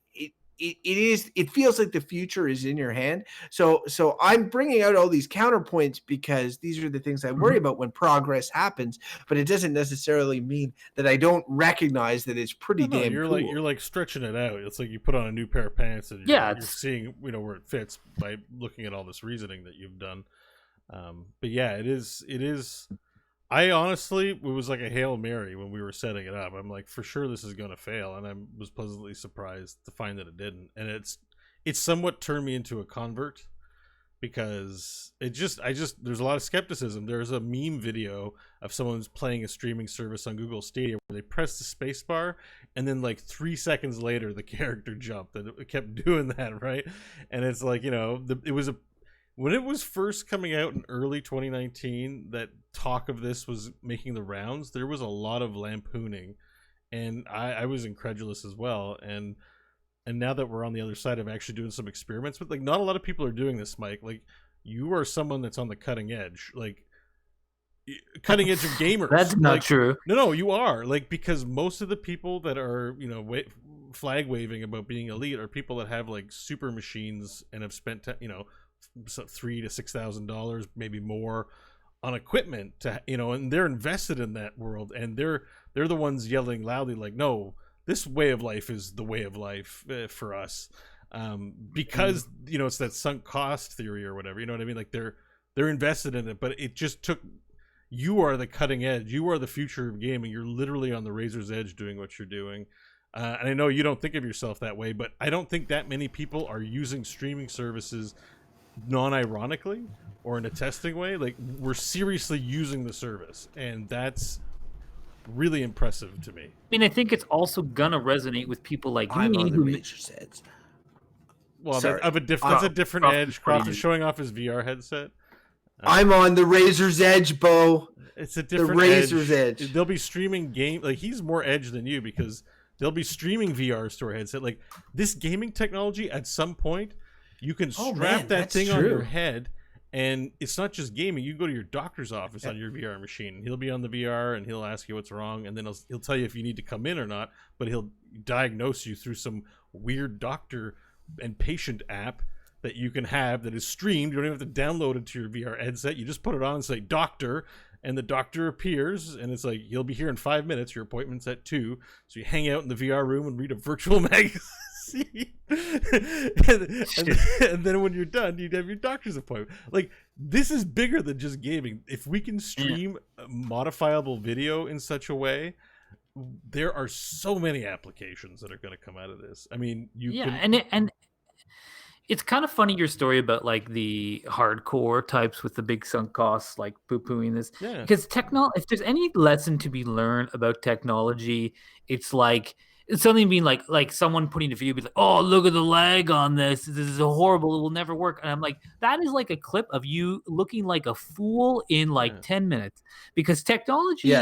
A: it feels like the future is in your hand. So I'm bringing out all these counterpoints because these are the things I worry about when progress happens, but it doesn't necessarily mean that I don't recognize that it's pretty damn
B: you're
A: cool.
B: you're like stretching it out. It's like you put on a new pair of pants and you're seeing, where it fits by looking at all this reasoning that you've done. But yeah, it is. I honestly, it was like a Hail Mary when we were setting it up. I'm like, for sure this is going to fail. And I was pleasantly surprised to find that it didn't. And it's somewhat turned me into a convert, because there's a lot of skepticism. There's a meme video of someone's playing a streaming service on Google Stadia where they press the space bar, and then like 3 seconds later, the character jumped, and it kept doing that. Right. And it's like, when it was first coming out in early 2019, that talk of this was making the rounds, there was a lot of lampooning, and I was incredulous as well. And now that we're on the other side of actually doing some experiments, but like, not a lot of people are doing this, Mike. Like, you are someone that's on the cutting edge, like cutting edge of gamers.
C: That's not true.
B: No, you are, like, because most of the people that are, flag waving about being elite are people that have like super machines and have spent, $3,000 to $6,000, maybe more, on equipment to, and they're invested in that world, and they're the ones yelling loudly like, no, this way of life is the way of life for us, because it's that sunk cost theory or whatever, you know what I mean? Like, they're invested in it, but it just took, you are the cutting edge, you are the future of gaming, you're literally on the razor's edge doing what you're doing. And I know you don't think of yourself that way, but I don't think that many people are using streaming services non-ironically or in a testing way. Like, we're seriously using the service, and that's really impressive to me.
C: I mean, I think it's also gonna resonate with people like
A: I'm
C: me
A: on the
C: who
A: razor's edge.
B: Well, that's a different edge. Croft is showing off his VR headset.
A: I'm on the razor's edge, Bo.
B: It's a different
A: razor's edge.
B: They'll be streaming game, like, he's more edge than you, because they'll be streaming VR store headset. Like, this gaming technology, at some point, you can strap that thing on your head, and it's not just gaming. You can go to your doctor's office on your VR machine, and he'll be on the VR, and he'll ask you what's wrong, and then he'll tell you if you need to come in or not, but he'll diagnose you through some weird doctor and patient app that you can have that is streamed. You don't even have to download it to your VR headset. You just put it on and say, doctor, and the doctor appears, and it's like, he'll be here in 5 minutes. Your appointment's at 2. So you hang out in the VR room and read a virtual magazine. and then when you're done, you'd have your doctor's appointment. Like, this is bigger than just gaming. If we can stream modifiable video in such a way, there are so many applications that are going to come out of this. I mean,
C: and it's kind of funny, your story about like the hardcore types with the big sunk costs, like poo-pooing this, because if there's any lesson to be learned about technology, it's like, it's something being like someone putting a video, be like, oh, look at the lag on this is horrible, it will never work. And I'm like, that is like a clip of you looking like a fool in like 10 minutes, because technology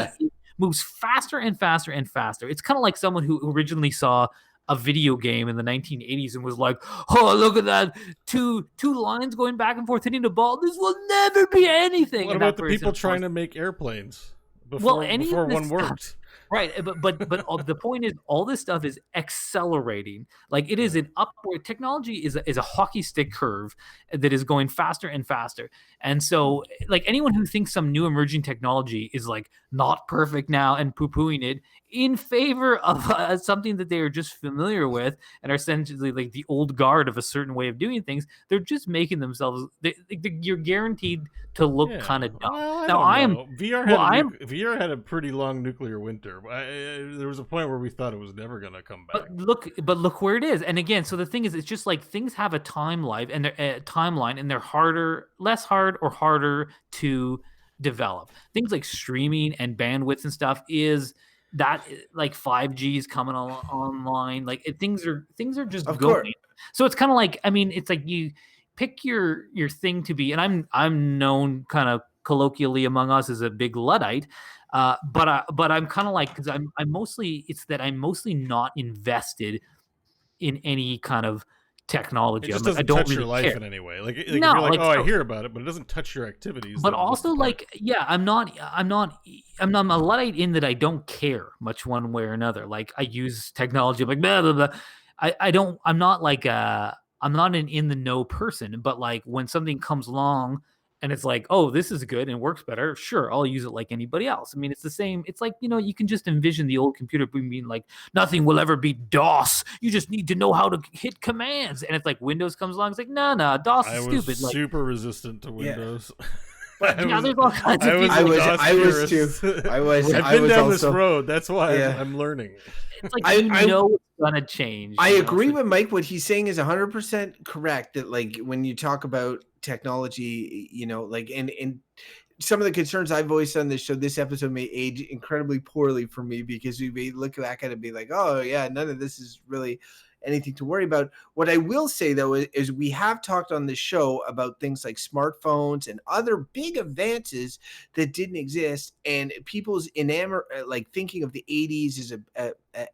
C: moves faster and faster and faster. It's kind of like someone who originally saw a video game in the 1980s and was like, oh, look at that, two lines going back and forth hitting the ball, this will never be anything.
B: What about the people trying to make airplanes before one worked?
C: Right, but the point is, all this stuff is accelerating. Like, it is an upward, technology is a hockey stick curve that is going faster and faster. And so, like, anyone who thinks some new emerging technology is like not perfect now and poo-pooing it in favor of something that they are just familiar with and are essentially like the old guard of a certain way of doing things, they're just making themselves, you're guaranteed to look kind of dumb.
B: Well, VR had a pretty long nuclear winter. There was a point where we thought it was never going to come back.
C: But look where it is. And again, so the thing is, it's just like things have a timeline, and they're less hard or harder to develop. Things like streaming and bandwidths and stuff is that like 5G is coming online. Like things are just
A: Of course.
C: going. So it's kind of like, I mean, it's like you pick your thing to be, and I'm known kind of colloquially among us as a big Luddite. But I'm kind of like, because I'm mostly, it's that I'm mostly not invested in any kind of
B: It
C: technology. I'm
B: just
C: like, I
B: doesn't
C: don't
B: touch your
C: really
B: life
C: care.
B: in any way. Like if
C: No,
B: you're like,
C: like,
B: oh, I
C: so,
B: hear about it, but it doesn't touch your activities,
C: but
B: then what's the
C: also
B: point?
C: like, yeah, I'm not a Luddite in that I don't care much one way or another. Like I use technology, I'm like blah blah blah. I don't, I'm not like I'm not an in the know person, but like when something comes along and it's like, oh, this is good and works better, sure, I'll use it like anybody else. I mean, it's the same. It's like, you can just envision the old computer being like, nothing will ever be DOS. You just need to know how to hit commands. And it's like Windows comes along, it's like, no, DOS
B: I
C: is
B: was
C: stupid. Like,
B: super resistant to
A: Yeah.
B: Windows.
C: but yeah, there's all kinds
B: I
C: of
B: was
C: people.
B: a
C: Like,
B: DOS
A: I was too.
B: purist.
A: I was
B: I've been down this
A: also.
B: road. That's why
A: Yeah.
B: I'm learning.
C: it's like,
A: I
C: it's gonna change.
A: I
C: you know,
A: agree
C: so-
A: with Mike. What he's saying is 100% correct. That like when you talk about technology, like and some of the concerns I've voiced on this show, this episode may age incredibly poorly for me because we may look back at it and be like, oh yeah, none of this is really anything to worry about. What I will say though is we have talked on this show about things like smartphones and other big advances that didn't exist, and people's like thinking of the 80s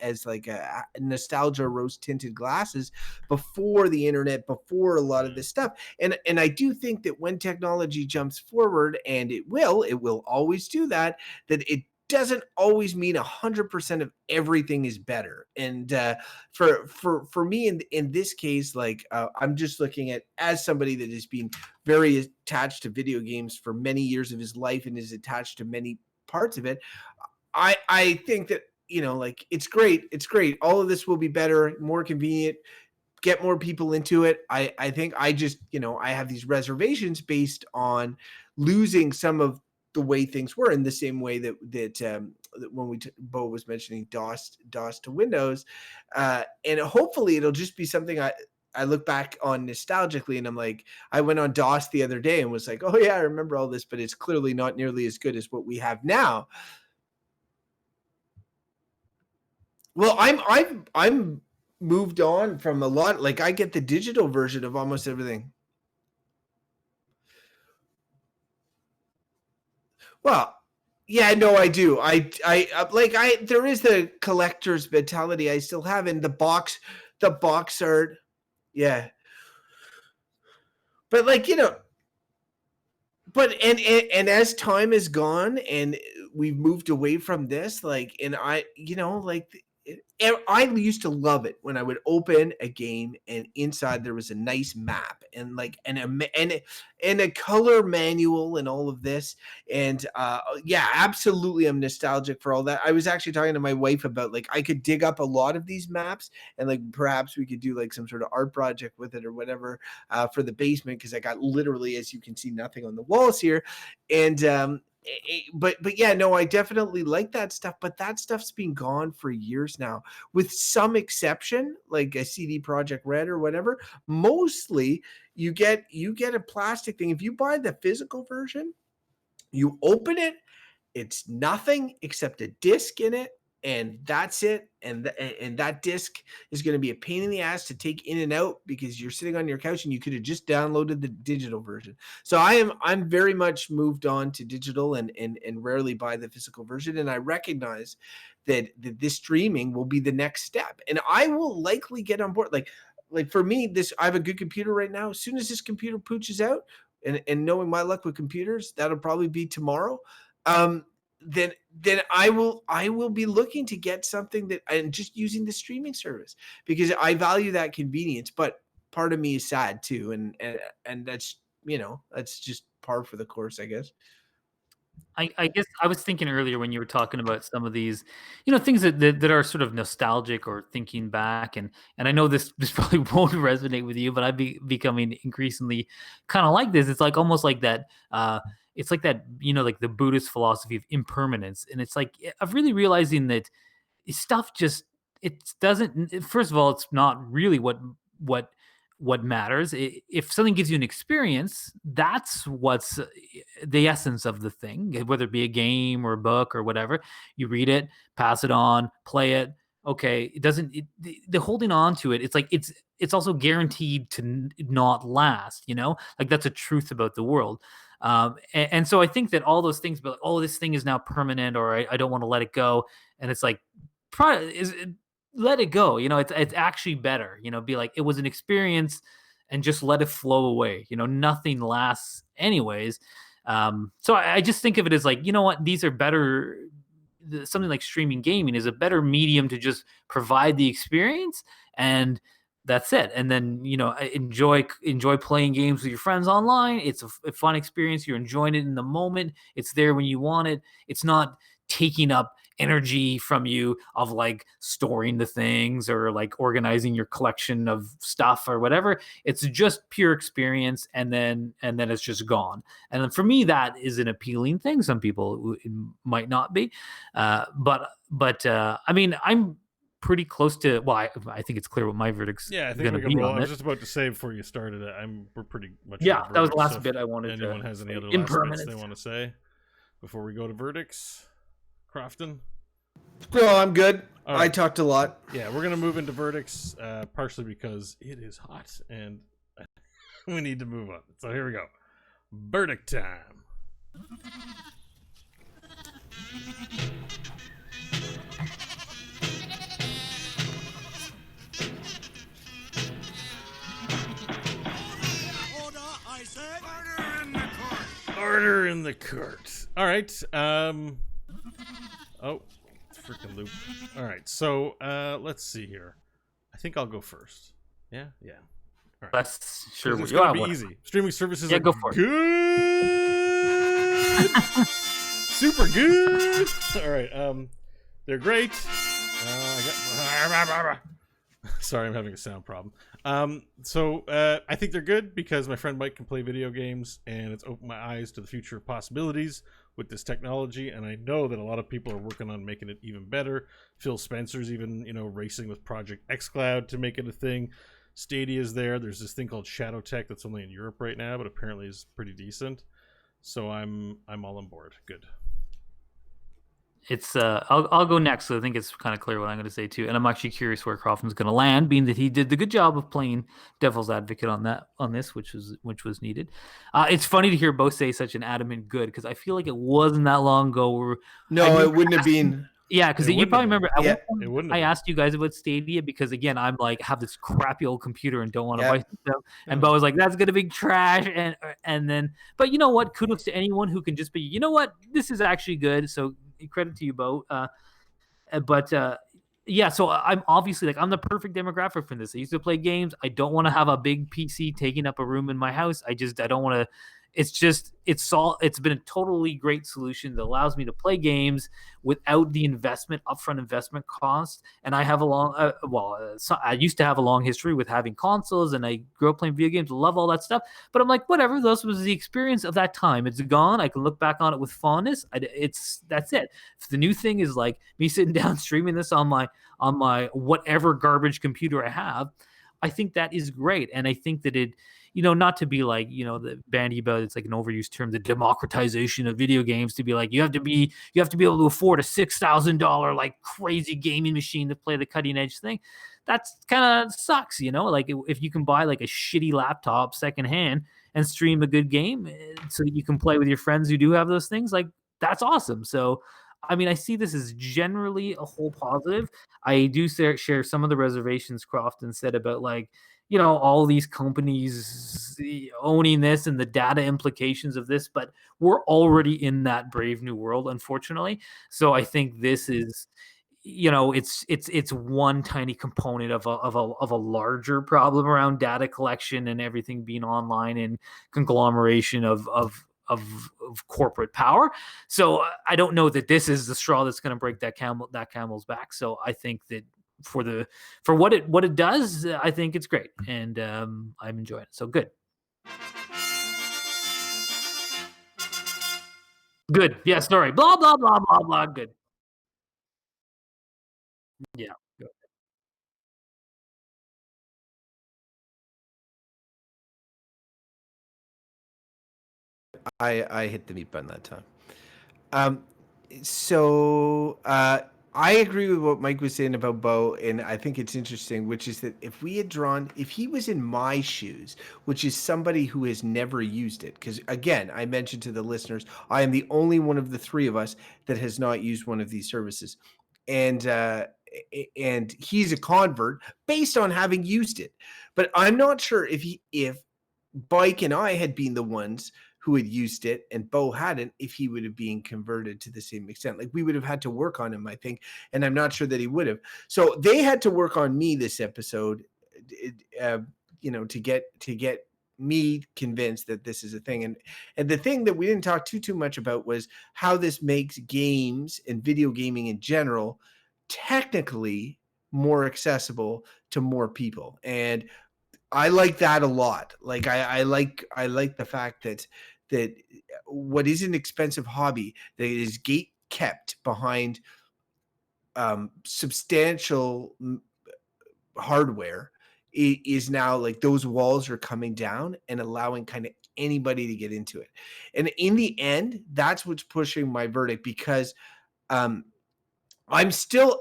A: as like a nostalgia rose tinted glasses before the internet, before a lot of this stuff. And I do think that when technology jumps forward, and it will always do that, that it doesn't always mean 100% of everything is better. And for me in this case, like I'm just looking at, as somebody that has been very attached to video games for many years of his life and is attached to many parts of it, I think that like it's great. All of this will be better, more convenient, get more people into it. I think I just, I have these reservations based on losing some of the way things were, in the same way that when Bo was mentioning DOS to Windows, and hopefully it'll just be something I look back on nostalgically, and I'm like, I went on DOS the other day and was like, oh yeah, I remember all this, but it's clearly not nearly as good as what we have now. Well, I'm moved on from a lot. Like I get the digital version of almost everything. Well, yeah, no, I do. There is the collector's mentality I still have in the box art. Yeah. But like, but and as time has gone and we've moved away from this, like, and I, like I used to love it when I would open a game and inside there was a nice map and like and a color manual and all of this. And yeah, absolutely, I'm nostalgic for all that. I was actually talking to my wife about, like, I could dig up a lot of these maps and like perhaps we could do like some sort of art project with it or whatever for the basement, because I got literally, as you can see, nothing on the walls here. And but yeah, no, I definitely like that stuff, but that stuff's been gone for years now, with some exception, like a CD Project Red or whatever. Mostly you get a plastic thing. If you buy the physical version, you open it, it's nothing except a disc in it, and that's it. And that disc is going to be a pain in the ass to take in and out because you're sitting on your couch and you could have just downloaded the digital version. So I'm very much moved on to digital and rarely buy the physical version. And I recognize that this streaming will be the next step, and I will likely get on board. Like for me, I have a good computer right now. As soon as this computer pooches out, and knowing my luck with computers, that'll probably be tomorrow. Um, then I will be looking to get something that, and just using the streaming service, because I value that convenience. But part of me is sad too, and that's that's just par for the course, I guess.
C: I guess I was thinking earlier when you were talking about some of these, things that are sort of nostalgic or thinking back, and I know this probably won't resonate with you, but I've becoming increasingly kind of like this. It's like almost like that. It's like that, like the Buddhist philosophy of impermanence, and it's like I'm really realizing that stuff just, it doesn't. First of all, it's not really what matters. If something gives you an experience, that's what's the essence of the thing, whether it be a game or a book or whatever. You read it, pass it on, play it. Okay, it doesn't. The holding on to it, it's like it's also guaranteed to not last. Like that's a truth about the world. And so I think that all those things, but like, oh, this thing is now permanent, or I don't want to let it go, and it's like, let it go. It's actually better. Be like it was an experience, and just let it flow away. Nothing lasts anyways. So I just think of it as like, you know what, these are better. Something like streaming gaming is a better medium to just provide the experience, and that's it. And then enjoy playing games with your friends online. It's a fun experience. You're enjoying it in the moment. It's there when you want it. It's not taking up energy from you of like storing the things or like organizing your collection of stuff or whatever. It's just pure experience, and then it's just gone. And then for me, that is an appealing thing. Some people it might not be, but I mean, I'm pretty close to. Well, I think it's clear what my verdict's
B: Yeah, I think
C: going
B: we
C: to
B: can
C: be
B: roll.
C: on
B: I was
C: it.
B: just about to say before you started it, we're pretty much.
C: Yeah,
B: at
C: that was the
B: verdicts,
C: last
B: so
C: bit I
B: if
C: wanted to.
B: anyone has any other last bits
C: impermanence.
B: they want to say before we go to verdicts, Crofton?
A: No, I'm good.
B: All
A: I
B: right.
A: talked a lot.
B: Yeah, we're gonna move into verdicts, partially because it is hot and we need to move on. So here we go. Verdict time.
D: Order, I said. Order in the court.
B: Order in the court. All right. Oh, freaking loop. All right. So let's see here. I think I'll go first. Yeah. Yeah. All right.
C: That's sure.
B: It's
C: Yeah,
B: gonna be
C: whatever.
B: easy. Streaming services
C: Yeah,
B: are
C: go for it.
B: good. Super good. All right. They're great. Sorry, I'm having a sound problem. So I think they're good because my friend Mike can play video games, and it's opened my eyes to the future of possibilities with this technology. And I know that a lot of people are working on making it even better. Phil Spencer's even racing with Project xCloud to make it a thing. Stadia's there. There's this thing called Shadow Tech that's only in Europe right now, but apparently is pretty decent. So I'm all on board. Good.
C: It's I'll go next. So I think it's kind of clear what I'm going to say too, and I'm actually curious where Crofton's going to land, being that he did the good job of playing devil's advocate on this, which was needed. It's funny to hear both say such an adamant good, because I feel like it wasn't that long ago where
A: No, it wouldn't have been.
C: Yeah, because you probably remember at
A: Yeah,
C: one
B: it
C: point
B: wouldn't
C: I
B: have been.
C: asked you guys about Stadia because again I'm like have this crappy old computer and don't want to
A: Yeah.
C: buy stuff, and Bo was like that's gonna be trash, and then but you know what? Kudos to anyone who can just be, you know what, this is actually good. So credit to you, Bo. But yeah, so I'm obviously like I'm the perfect demographic for this. I used to play games. I don't want to have a big PC taking up a room in my house. I don't want to. It's been a totally great solution that allows me to play games without the upfront investment cost. And I have I used to have a long history with having consoles, and I grew up playing video games, love all that stuff. But I'm like, whatever, this was the experience of that time. It's gone. I can look back on it with fondness. That's it. If the new thing is like me sitting down streaming this on my whatever garbage computer I have, I think that is great. And I think that it, not to be like, the bandy about it's like an overused term, the democratization of video games, to be like, you have to be able to afford a $6,000 like crazy gaming machine to play the cutting edge thing. That's kind of sucks, like if you can buy like a shitty laptop secondhand and stream a good game so that you can play with your friends who do have those things, like that's awesome. So I mean, I see this as generally a whole positive. I do share some of the reservations Crofton said about like, all these companies owning this and the data implications of this, but we're already in that brave new world, unfortunately. So I think this is, it's one tiny component of a larger problem around data collection and everything being online and conglomeration of corporate power. So I don't know that this is the straw that's going to break that camel's back. So I think that for what it does, I think it's great, and I'm enjoying it. So good. Good. Yeah. Sorry. Blah blah blah blah blah. Good. Yeah. Good.
A: I hit the mute button that time. So I agree with what Mike was saying about Bo, and I think it's interesting, which is that if he was in my shoes, which is somebody who has never used it, because again, I mentioned to the listeners, I am the only one of the three of us that has not used one of these services, and he's a convert based on having used it, but I'm not sure if Bike and I had been the ones who had used it and Bo hadn't, if he would have been converted to the same extent. Like we would have had to work on him, I think, and I'm not sure that he would have. So they had to work on me this episode, to get me convinced that this is a thing. And the thing that we didn't talk too much about was how this makes games and video gaming in general technically more accessible to more people. And I like that a lot. Like I like the fact that what is an expensive hobby that is gate kept behind substantial hardware is now, like, those walls are coming down and allowing kind of anybody to get into it. And in the end, that's what's pushing my verdict, because I'm still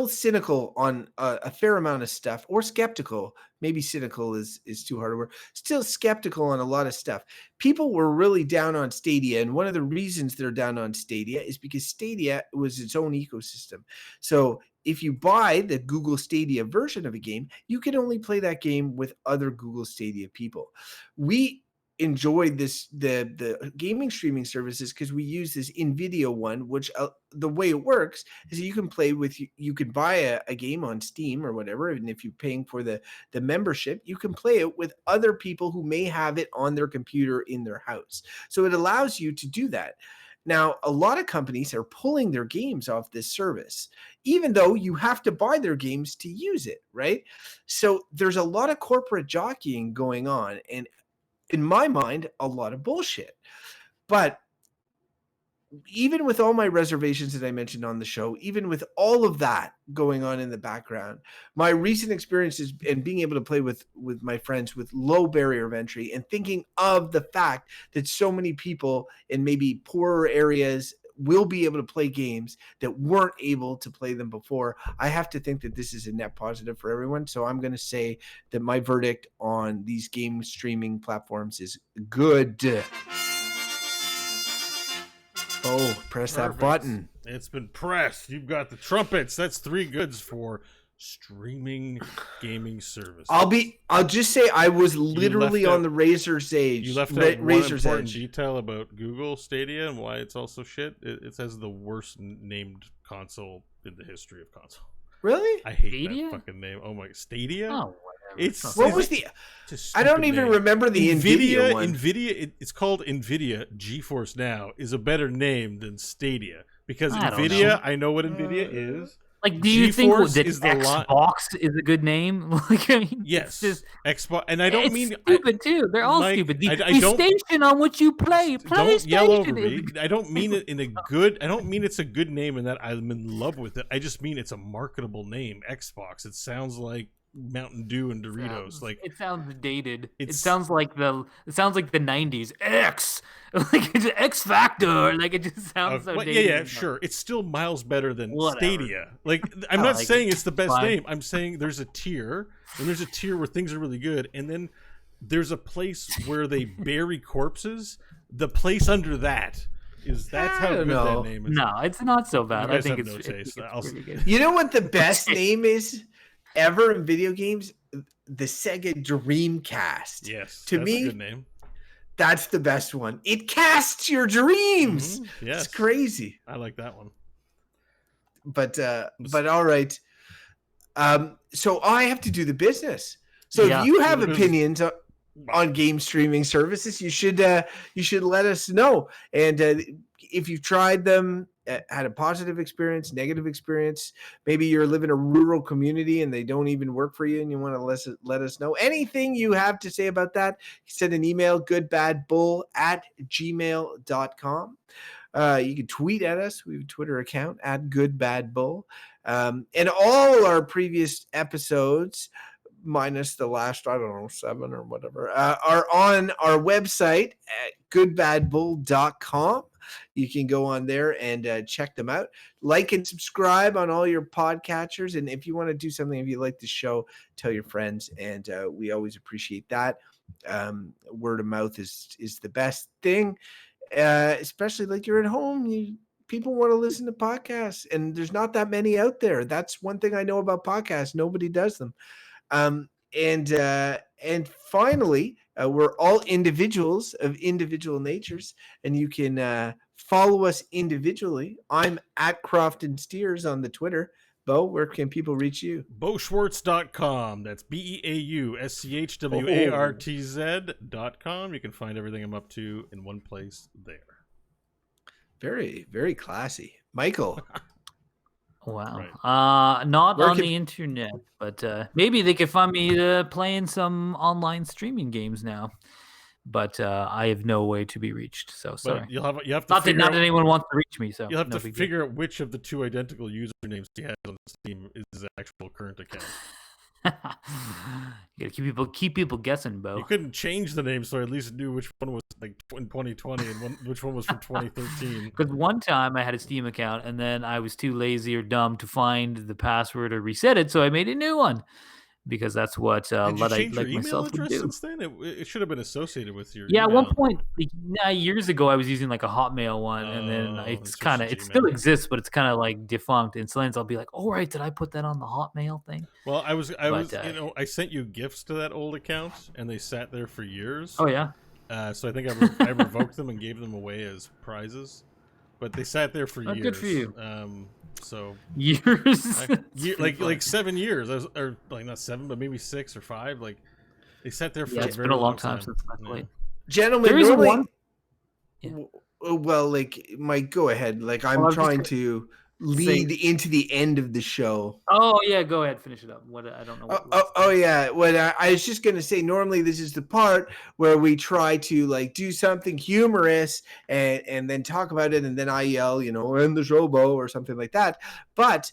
A: cynical on a fair amount of stuff, or skeptical. Maybe cynical is too hard a word. Still skeptical on a lot of stuff. People were really down on Stadia, and one of the reasons they're down on Stadia is because Stadia was its own ecosystem. So if you buy the Google Stadia version of a game, you can only play that game with other Google Stadia people. We enjoyed the gaming streaming services because we use this NVIDIA one, which the way it works is you can play with, you can buy a game on Steam or whatever, and if you're paying for the membership, you can play it with other people who may have it on their computer in their house. So it allows you to do that. Now, a lot of companies are pulling their games off this service, even though you have to buy their games to use it, right? So there's a lot of corporate jockeying going on, and in my mind, a lot of bullshit. But even with all my reservations that I mentioned on the show, even with all of that going on in the background, my recent experiences and being able to play with my friends with low barrier of entry, and thinking of the fact that so many people in maybe poorer areas will be able to play games that weren't able to play them before, I have to think that this is a net positive for everyone. So I'm going to say that my verdict on these game streaming platforms is good. Oh, press that button.
B: It's been pressed. You've got the trumpets. That's 3 goods for streaming gaming service.
A: I'll just say I was literally on the razor's edge.
B: You left out one important detail about Google Stadia and why it's also shit. It says the worst named console in the history of console.
A: Really?
B: I hate
C: Stadia?
B: that fucking name. Oh my, Stadia?
C: Oh,
A: I don't even remember the NVIDIA one.
B: It's called NVIDIA GeForce Now is a better name than Stadia, because
C: I don't
B: NVIDIA,
C: know.
B: I know what NVIDIA is.
C: Like, do you think
B: GeForce
C: that
B: is the
C: Xbox is a good name? Like, I mean,
B: Yes,
C: it's just,
B: Xbox, and I don't
C: it's
B: mean
C: stupid too. They're all
B: Mike,
C: stupid.
B: I
C: The
B: don't-
C: station on which you play,
B: Don't yell over
C: PlayStation.
B: me. I don't mean it in a good. I don't mean it's a good name and that I'm in love with it. I just mean it's a marketable name. Xbox. It sounds like Mountain Dew and Doritos. Like,
C: it sounds dated. It
B: It's-
C: sounds like the 90s. X, like it's X Factor. Like, it just sounds so
B: well,
C: dated.
B: yeah, sure. It's still miles better than
C: Whatever.
B: Stadia. Like, I'm
C: I
B: not
C: like
B: saying
C: it.
B: it's the best
C: Fine.
B: name. I'm saying there's a tier, and there's a tier where things are really good, and then there's a place where they bury corpses. The place under that's how
A: I
B: good
A: don't know.
B: that name is.
C: No, it's not so bad.
B: You
C: I
B: guys
C: think
B: have
C: it's,
B: no
C: I think
B: taste.
C: it's
B: I'll-
C: pretty good.
A: You know what the best name is ever in video games? The Sega Dreamcast.
B: Yes,
A: To
B: that's
A: me,
B: a good name.
A: That's the best one. It casts your dreams.
B: Yes,
A: It's crazy.
B: I like that one.
A: But all right. So I have to do the business. So
C: Yeah,
A: if you
B: do
A: have
B: the business.
A: opinions on game streaming services, you should let us know. And if you've tried them, had a positive experience, negative experience, maybe you're living in a rural community and they don't even work for you, and you want to let us know anything you have to say about that, send an email, goodbadbull@gmail.com. You can tweet at us. We have a Twitter account @goodbadbull. And all our previous episodes, minus the last, I don't know, 7 or whatever, are on our website at goodbadbull.com. You can go on there and check them out. Like and subscribe on all your podcatchers. And if you want to do something, if you like the show, tell your friends. And we always appreciate that. Word of mouth is the best thing, especially like you're at home. People want to listen to podcasts, and there's not that many out there. That's one thing I know about podcasts. Nobody does them. And finally, we're all individuals of individual natures, and you can follow us individually. I'm at Crofton Steers on the Twitter. Bo, where can people reach you?
B: BeauSchwartz.com. That's BeauSchwartz.com. You can find everything I'm up to in one place there.
A: Very, very classy. Michael.
C: Wow.
B: Right.
C: Not on the internet, but maybe they could find me playing some online streaming games now. But I have no way to be reached. So sorry.
B: But you have to
C: not that anyone wants to reach me. So
B: you'll have to figure out which of the two identical usernames he has on Steam is his actual current account.
C: You gotta keep people guessing, Bo.
B: You couldn't change the name, so I at least knew which one was like in 2020 and which one was from 2013.
C: Because one time I had a Steam account, and then I was too lazy or dumb to find the password or reset it, so I made a new one. Because that's what
B: Luddite
C: like myself would do.
B: Since then, it should have been associated with your.
C: Yeah,
B: email.
C: at one point, years ago, I was using like a Hotmail one, and then it still exists, but it's kind of like defunct. And sometimes I'll be like, "Oh right, did I put that on the Hotmail thing?"
B: Well, I sent you gifts to that old account, and they sat there for years.
C: Oh yeah.
B: So I think I revoked them and gave them away as prizes, but they sat there for years.
C: Good for you.
B: So
C: years,
B: like 7 years, or like not 7, but maybe 6 or 5. Like they sat there for.
C: Yeah, it's been a long time since I played.
A: Gentlemen,
C: there is one.
A: Yeah. Well, like Mike, go ahead. Like I'm trying to lead into the end of the show.
C: Oh yeah, go ahead, finish it up. What I don't know.
A: Yeah. What I was just gonna say. Normally, this is the part where we try to like do something humorous and then talk about it, and then I yell, end the show, Bo, or something like that. But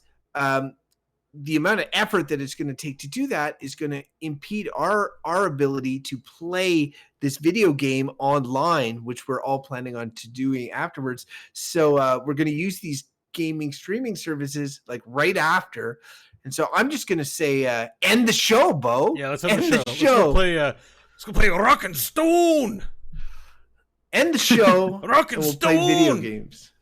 A: the amount of effort that it's going to take to do that is going to impede our ability to play this video game online, which we're all planning on doing afterwards. So we're going to use these gaming streaming services like right after. And so I'm just going to say end the show, Bo.
B: Yeah, let's end the show. Let's go play Rock and Stone.
A: End the show.
B: Rock and
A: we'll
B: Stone.
A: play video games.